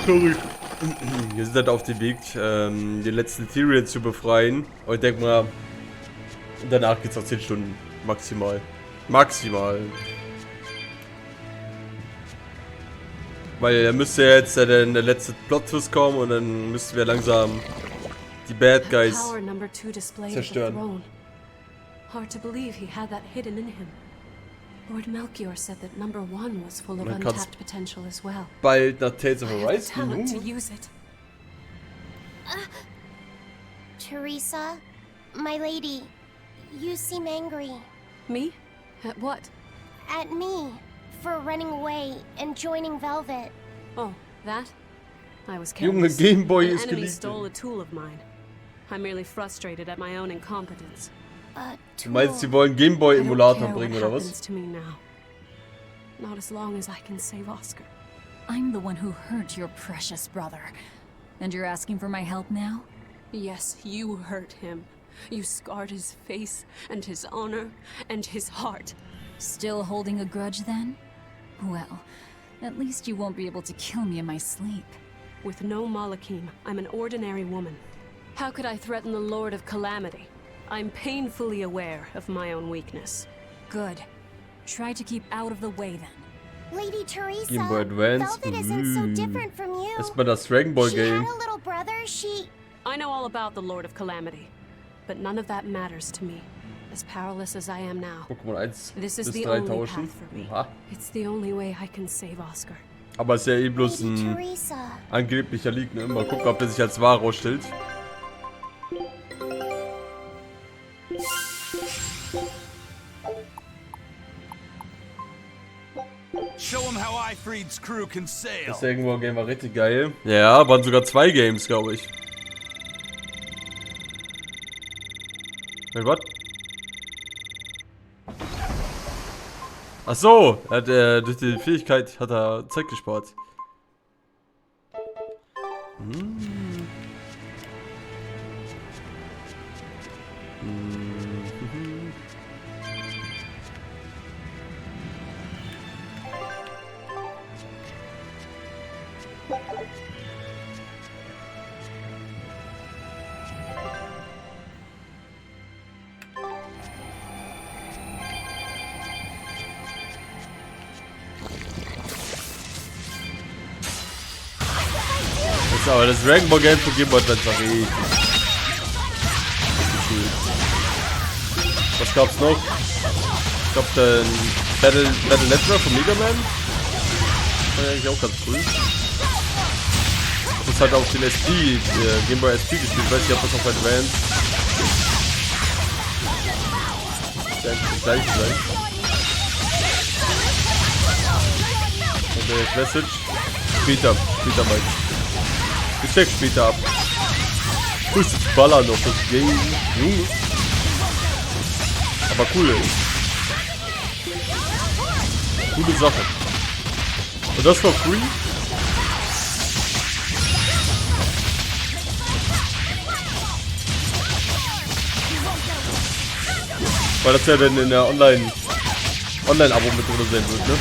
Sorry. Wir sind halt auf dem Weg, den letzten Tyrion zu befreien. Und ich denke mal, danach geht's noch 10 Stunden. Maximal. Maximal. Weil da müsste jetzt der letzte Plot-Twist kommen und dann müssten wir langsam die Bad Guys zerstören. Hard to believe he had that hidden in him. Lord Melchior said that number 1 was full of untapped potential as well. Bald nach Tales of I have the Arise talent to use it. Teresa, my lady, you seem angry. Me? At what? At me, for running away and joining Velvet. Oh, that? I was Junge careless. Gameboy An ist enemy geliebt. stole a tool of mine. I'm merely frustrated at my own incompetence. Du meinst, sie wollen Gameboy-Emulator bringen, oder was? To me now. Not as long as I can save Oscar. I'm the one who hurt your precious brother. And you're asking for my help now? Yes, you hurt him. You scarred his face, and his honor, and his heart. Still holding a grudge then? Well, at least you won't be able to kill me in my sleep. With no Malakim, I'm an ordinary woman. How could I threaten the Lord of Calamity? I'm painfully aware of my own weakness. Good. Try to keep out of the way then. Lady Teresa, Game Boy Advance. Velvet isn't so different from you. Erstmal das Dragon Ball She Game. had a little brother, I know all about the Lord of Calamity, but none of that matters to me. As powerless as I am now. Pokémon 1 This is bis the 3 only tauschen. path for me. Aha. It's the only way I can save Oscar. Aber ist ja eh bloß ein Teresa. angeblicher Leak, ne? Mal gucken, ob der sich als wahr rausstellt. Show him how Ifrid's crew can sail. Das Dragon Ball Game war richtig geil. Ja, waren sogar 2 Games, glaube ich. Wait, what? Ach so, er hat, durch die Fähigkeit hat er Zeit gespart. Das, aber das Dragon Ball Game von Game Boy Advance war richtig cool. Was gab's noch? Ich glaube den Battle Network von Mega Man. Das war eigentlich auch ganz cool. Das hat auch den SP, Game Boy SP gespielt. Ich weiß nicht, ob das auf Advance das gleiche sein. Okay, Message. Später Mike. Ich check später ab. Grüß das Baller noch, das Game. Junge. Aber cool, ey. Coole Sache. Und das for free? Weil das ja dann in der Online-Abo mit drin sein wird, ne?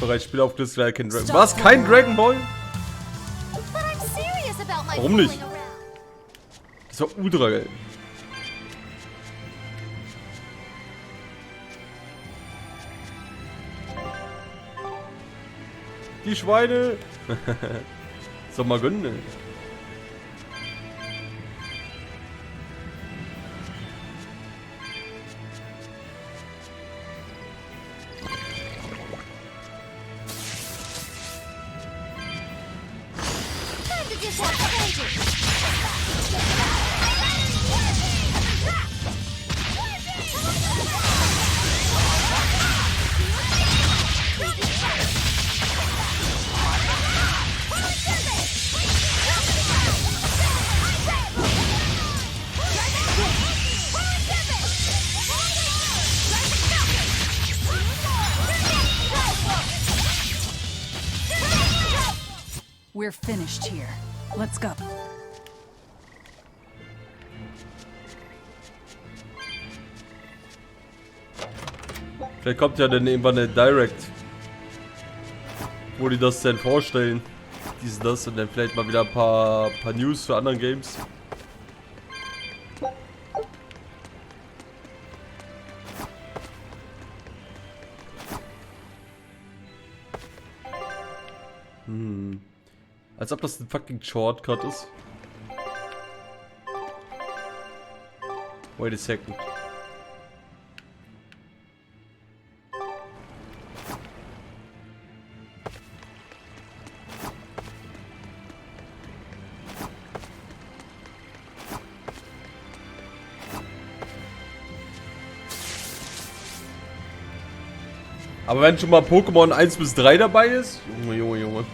Bereits Spiel aufgelistet, wer kennt Dragon Ball. Was? Kein Dragon Ball? Warum nicht? Das war ultra geil. Die Schweine! Soll mal gönnen, ey. We're finished here. Let's go. Vielleicht kommt ja dann irgendwann eine Direct, wo die das dann vorstellen. Das und dann vielleicht mal wieder ein paar News für andere Games. Als ob das ein fucking Shortcut ist. Wait a second. Aber wenn schon mal Pokémon 1 bis 3 dabei ist, Junge.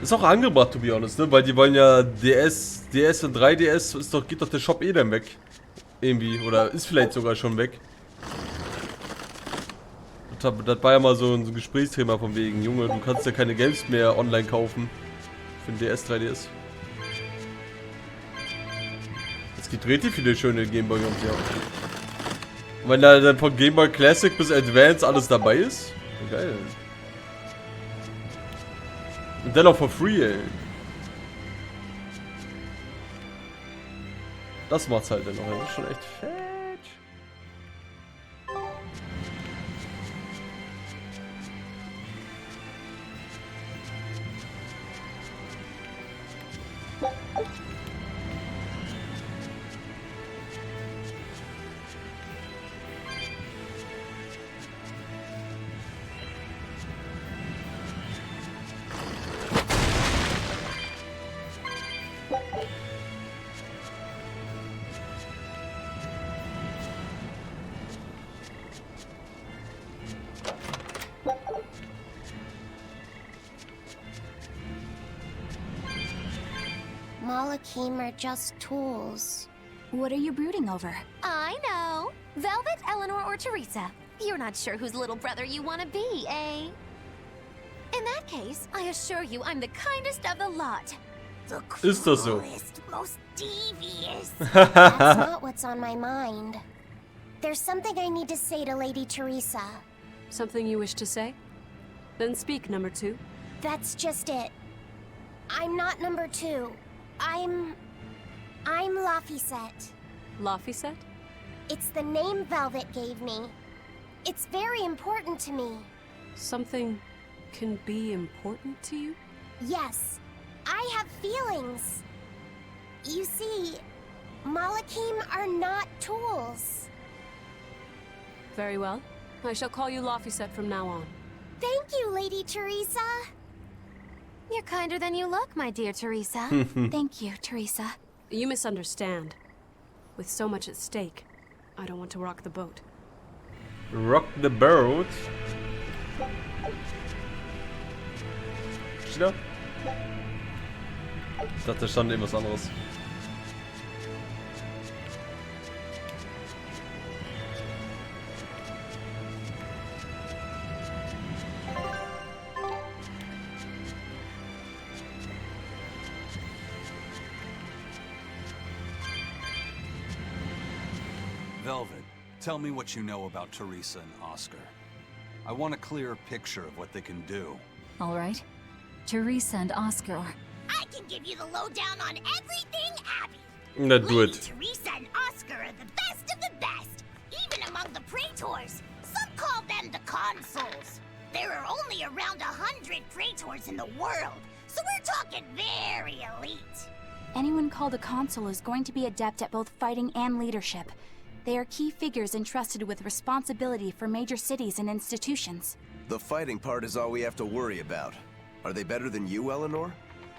Ist auch angebracht, to be honest, ne? Weil die wollen ja DS und 3DS, geht doch der Shop eh dann weg. Irgendwie, oder ist vielleicht sogar schon weg. Das war ja mal so ein Gesprächsthema von wegen, Junge, du kannst ja keine Games mehr online kaufen. Für den DS, 3DS. Es gibt richtig viele schöne Gameboy und ja. Und wenn da dann von Gameboy Classic bis Advance alles dabei ist, geil. Und dann auch for free, ey. Das macht's halt dann noch, das ist schon echt fett. Malakim are just tools. What are you brooding over? I know. Velvet, Eleanor, or Teresa. You're not sure whose little brother you want to be, eh? In that case, I assure you I'm the kindest of the lot. The Ist das so? cruelest, most devious. That's not what's on my mind. There's something I need to say to Lady Teresa. Something you wish to say? Then speak, number 2. That's just it. I'm not number 2. I'm Laphicet. Laphicet? It's the name Velvet gave me. It's very important to me. Something can be important to you? Yes, I have feelings. You see, Malakim are not tools. Very well. I shall call you Laphicet from now on. Thank you, Lady Teresa. You're kinder than you look, my dear Teresa. Thank you, Teresa. You misunderstand. With so much at stake, I don't want to rock the boat. Rock the boat? Steht da? Ich dachte, da stand irgendwas anderes. Velvet, tell me what you know about Teresa and Oscar. I want a clearer picture of what they can do. All right. Teresa and Oscar are... I can give you the lowdown on everything Abby. Na, do Lady it. Teresa and Oscar are the best of the best, even among the praetors. Some call them the consuls. There are only around 100 praetors in the world, so we're talking very elite. Anyone called a consul is going to be adept at both fighting and leadership. They are key figures entrusted with responsibility for major cities and institutions. The fighting part is all we have to worry about. Are they better than you, Eleanor?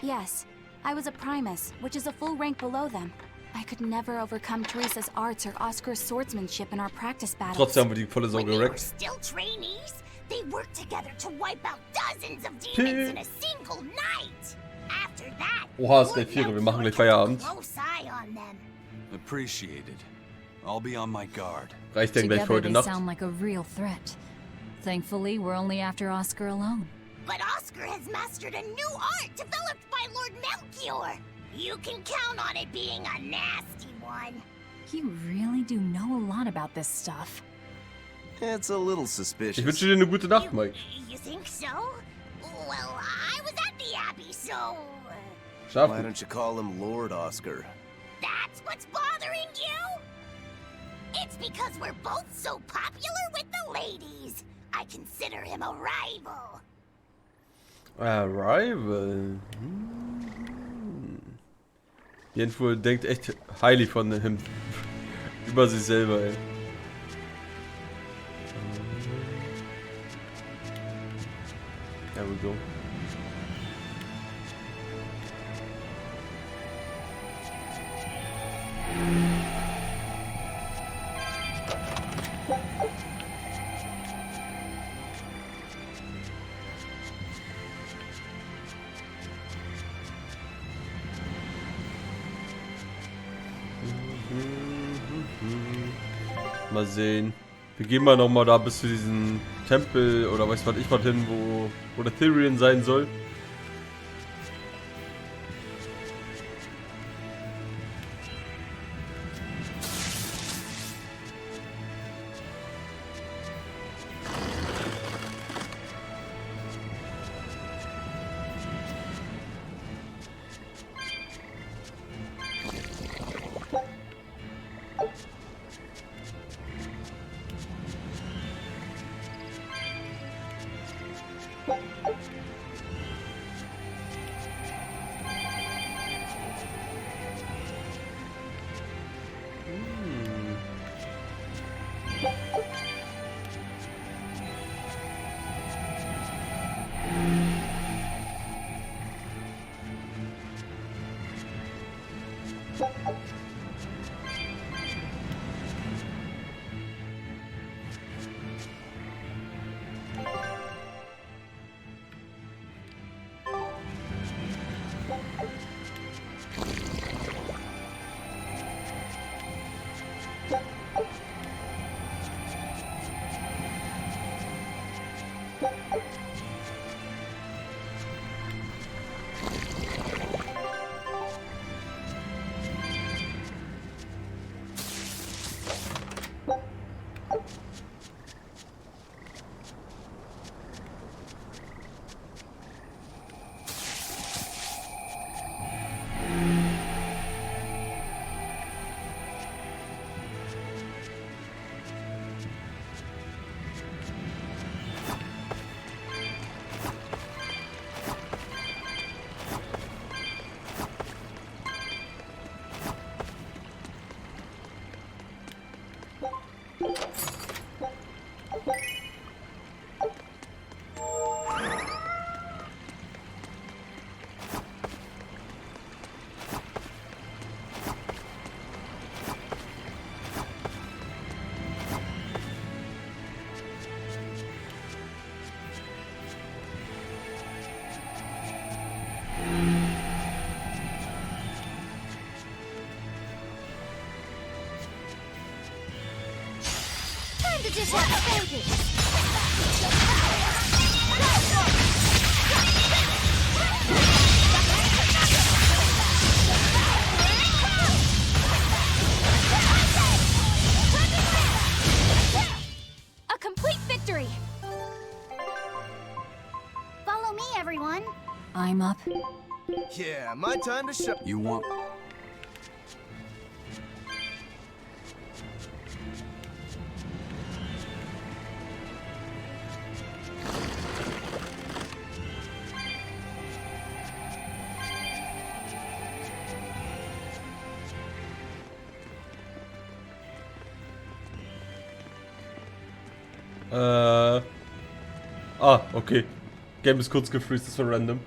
Yes, I was a primus, which is a full rank below them. I could never overcome Teresa's arts or Oscar's swordsmanship in our practice battles. Trotzdem haben wir die volle Sau When they were gerackt. still trainees, they worked together to wipe out dozens of demons in a single night. After that, Oha, ist gleich 4, wir machen gleich Feierabend. close eye on them. Appreciated. I'll be on my guard. Reicht denn gleich für Together heute they Nacht? sound like a real threat. Thankfully, we're only after Oscar alone. But Oscar has mastered a new art developed by Lord Melchior. You can count on it being a nasty one. You really do know a lot about this stuff. It's a little suspicious. Ich wünsche dir eine gute Nacht, Mike. You think so? Well, I was at the Abbey, so... Why don't you call him Lord Oscar? That's what's bothering you? It's because we're both so popular with the ladies. I consider him a rival. A rival? Jenfur denkt echt heilig von ihm. Über sich selber, ey. There we go. Mal sehen. Wir gehen mal nochmal da bis zu diesem Tempel oder weiß was ich was hin, wo der Tyrion sein soll. Just have baby. A complete victory! Follow me, everyone. I'm up. Yeah, my time to show. You want... Okay. Game ist kurz gefreezed, das war random.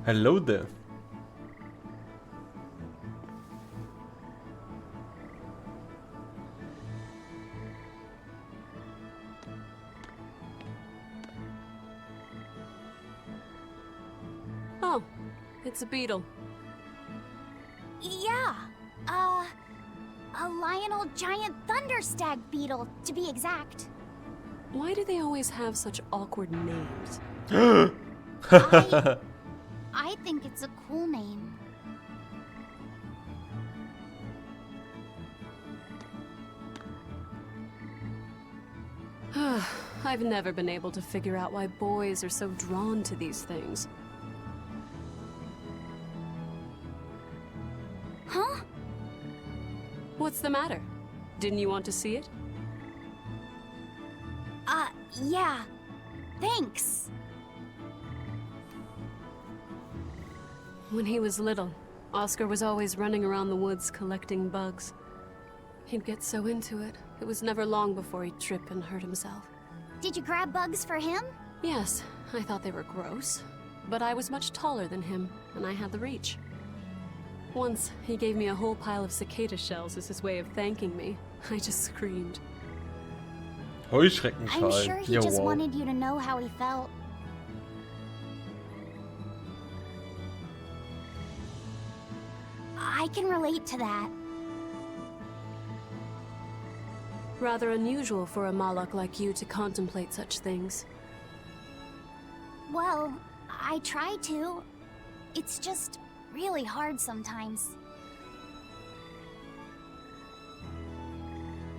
Hello there. Oh, it's a beetle. Yeah. A Lionel giant thunder stag beetle, to be exact. Why do they always have such awkward names? I think it's a cool name. I've never been able to figure out why boys are so drawn to these things. Huh? What's the matter? Didn't you want to see it? Yeah. Thanks. When he was little, Oscar was always running around the woods collecting bugs. He'd get so into it, it was never long before he'd trip and hurt himself. Did you grab bugs for him? Yes, I thought they were gross. But I was much taller than him, and I had the reach. Once, he gave me a whole pile of cicada shells as his way of thanking me. I just screamed. Heuschreckenschal. I'm sure he Ja, just wow. wanted you to know how he felt. I can relate to that. Rather unusual for a Malak like you to contemplate such things. Well, I try to. It's just really hard sometimes.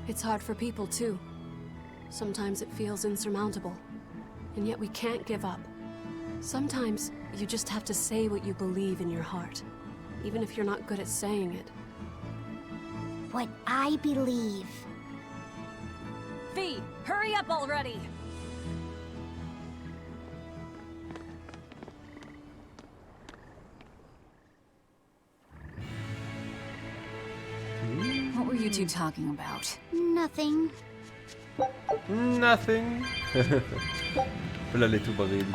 It's hard for people too. Sometimes it feels insurmountable. And yet we can't give up. Sometimes you just have to say what you believe in your heart, even if you're not good at saying it. What I believe. V, hurry up already! What were you two talking about? Nothing. Nothing. Will er nicht drüber reden.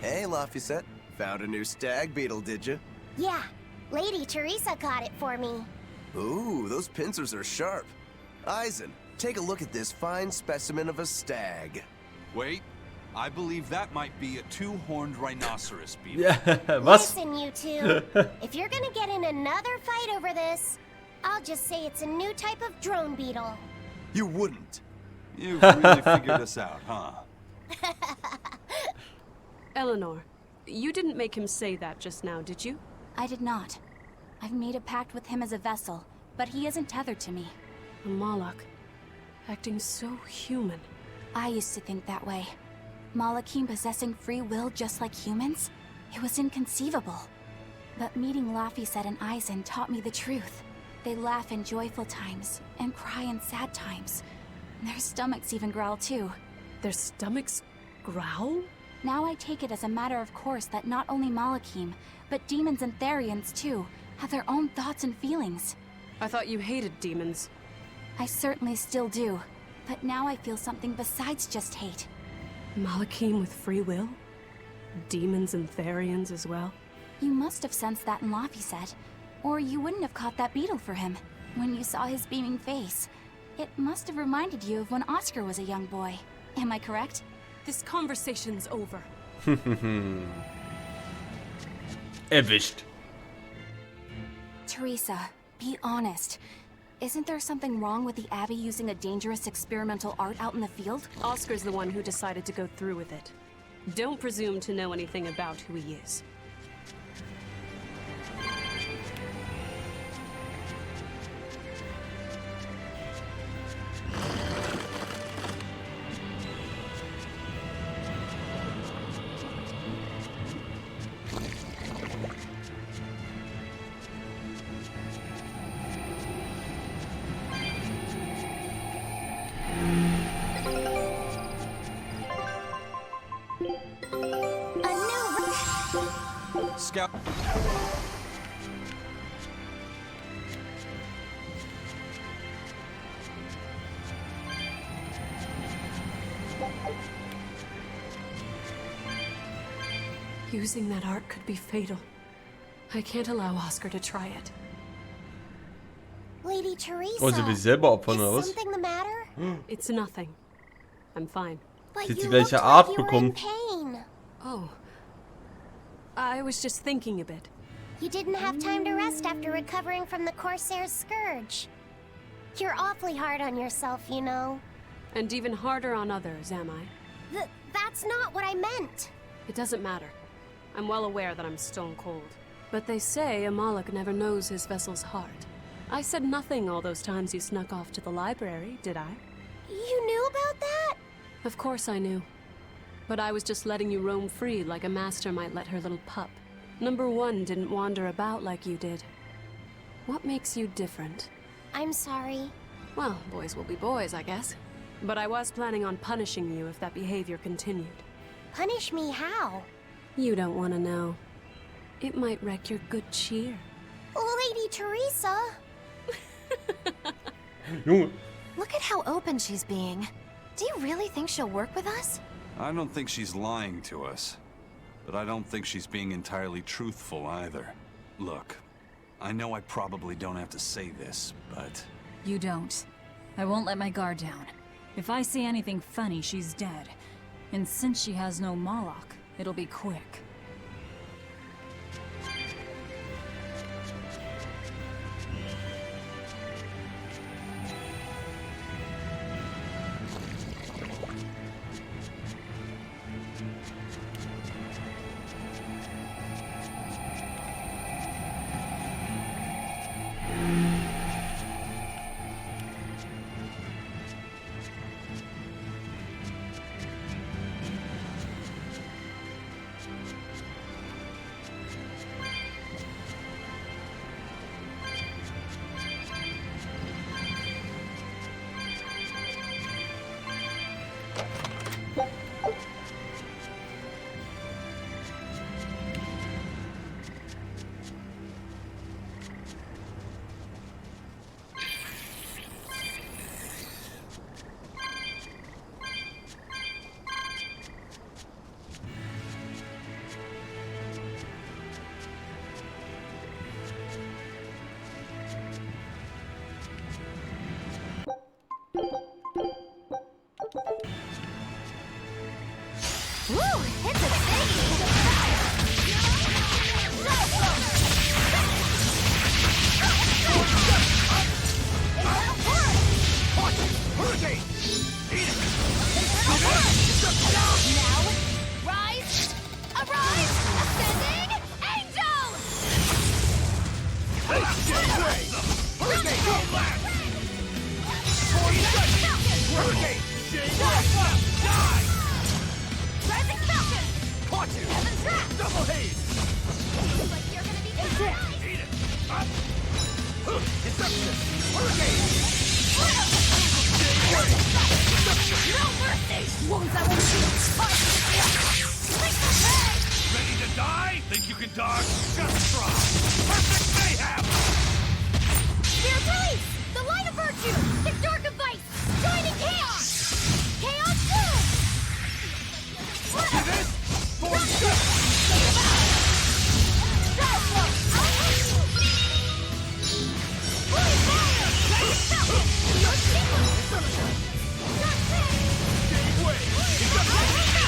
Hey, Laphicet. Found a new stag beetle, did you? Yeah, Lady Teresa caught it for me. Ooh, those pincers are sharp. Eisen, take a look at this fine specimen of a stag. Wait, I believe that might be a two-horned rhinoceros beetle. Yeah, was? Listen, you two. If you're gonna get in another fight over this, I'll just say it's a new type of drone beetle. You wouldn't. You've really figured us out, huh? Eleanor, you didn't make him say that just now, did you? I did not. I've made a pact with him as a vessel, but he isn't tethered to me. A Malak, acting so human. I used to think that way. Malakim possessing free will just like humans? It was inconceivable. But meeting Laphicet and Eisen taught me the truth. They laugh in joyful times, and cry in sad times. Their stomachs even growl too. Their stomachs growl? Now I take it as a matter of course that not only Malakim, but demons and Therians too, have their own thoughts and feelings. I thought you hated demons. I certainly still do, but now I feel something besides just hate. Malakim with free will? Demons and Therians as well? You must have sensed that in Laphicet, or you wouldn't have caught that beetle for him. When you saw his beaming face, it must have reminded you of when Oscar was a young boy. Am I correct? This conversation's over. Erwischt. Teresa, be honest. Isn't there something wrong with the Abbey using a dangerous experimental art out in the field? Oscar's the one who decided to go through with it. Don't presume to know anything about who he is. Scout. Using that art could be fatal. I can't allow Oscar to try it. Lady Teresa, Oh, sie will sich selber opfern, oder is was? something the matter? It's nothing. I'm fine. But Sie hat die you gleiche looked Art like you were bekommen. in pain. Oh. I was just thinking a bit. You didn't have time to rest after recovering from the Corsair's scourge. You're awfully hard on yourself, you know. And even harder on others, am I? That's not what I meant. It doesn't matter. I'm well aware that I'm stone cold. But they say a Moloch never knows his vessel's heart. I said nothing all those times you snuck off to the library, did I? You knew about that? Of course I knew. But I was just letting you roam free like a master might let her little pup. Number one didn't wander about like you did. What makes you different? I'm sorry. Well, boys will be boys, I guess. But I was planning on punishing you if that behavior continued. Punish me how? You don't want to know. It might wreck your good cheer. Lady Teresa! Look at how open she's being. Do you really think she'll work with us? I don't think she's lying to us. But I don't think she's being entirely truthful either. Look, I know I probably don't have to say this, but... You don't. I won't let my guard down. If I see anything funny, she's dead. And since she has no Moloch, it'll be quick. Ready to die? Think you can dodge? Just try. Perfect mayhem! Spirit release! The light of virtue! Historic vice! Joining chaos! Chaos boom! See this? Fire!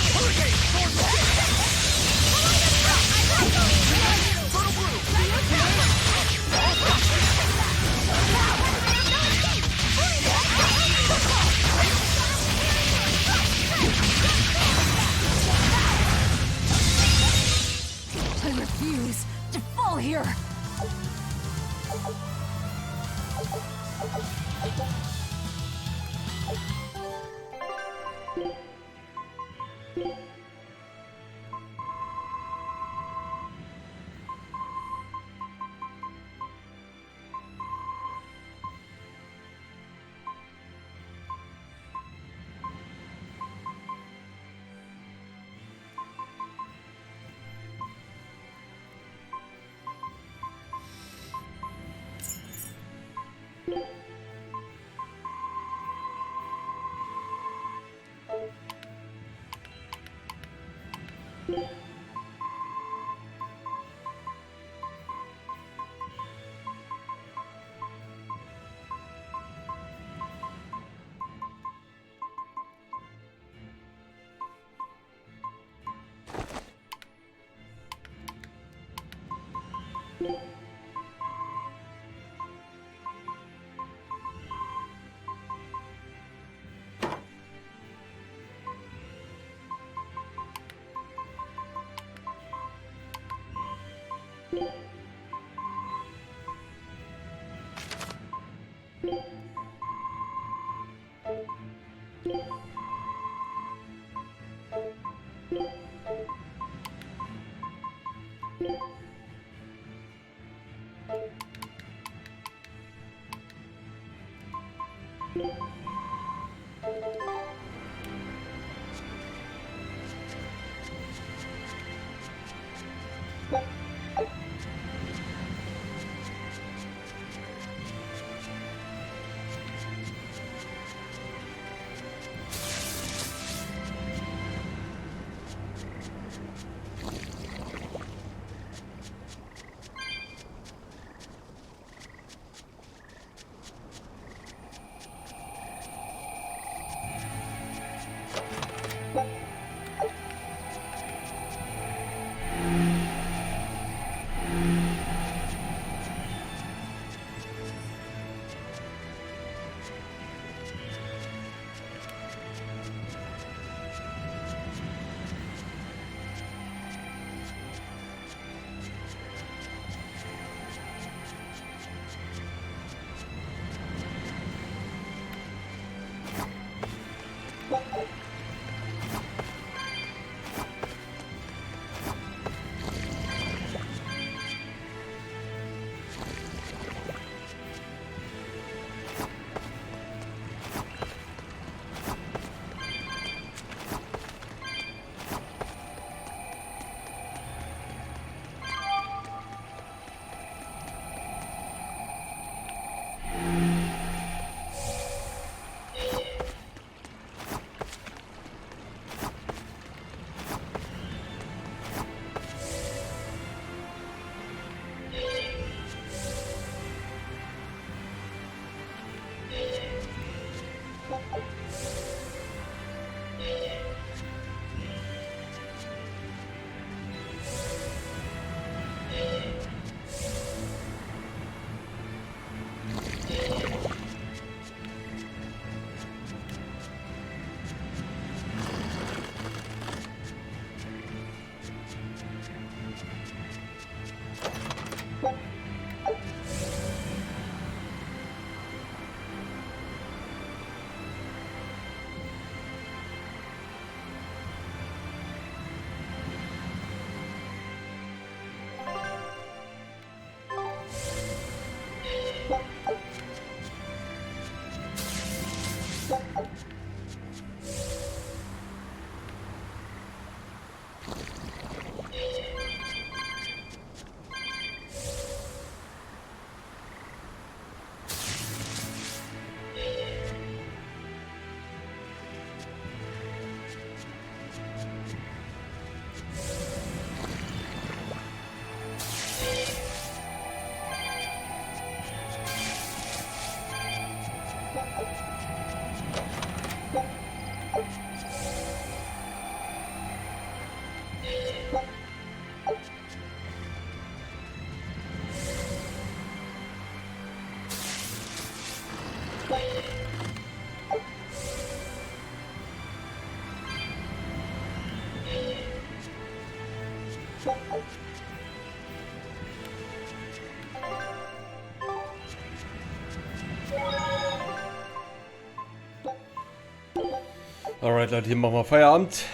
Alright Leute, hier machen wir Feierabend.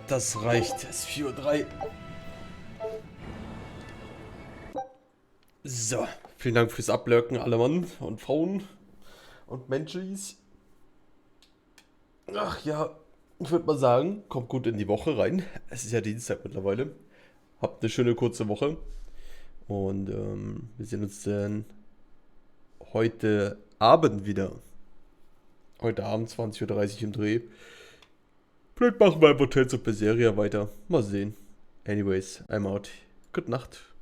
Das reicht. Es ist 4:03 Uhr. So, vielen Dank fürs Ablurken, alle Mann und Frauen und Menschis. Ach ja, ich würde mal sagen, kommt gut in die Woche rein. Es ist ja Dienstag mittlerweile. Habt eine schöne kurze Woche. Und wir sehen uns dann heute Abend wieder. Heute Abend 20:30 Uhr im Dreh. Vielleicht machen wir einfach Tales of Berseria weiter. Mal sehen. Anyways, I'm out. Gute Nacht.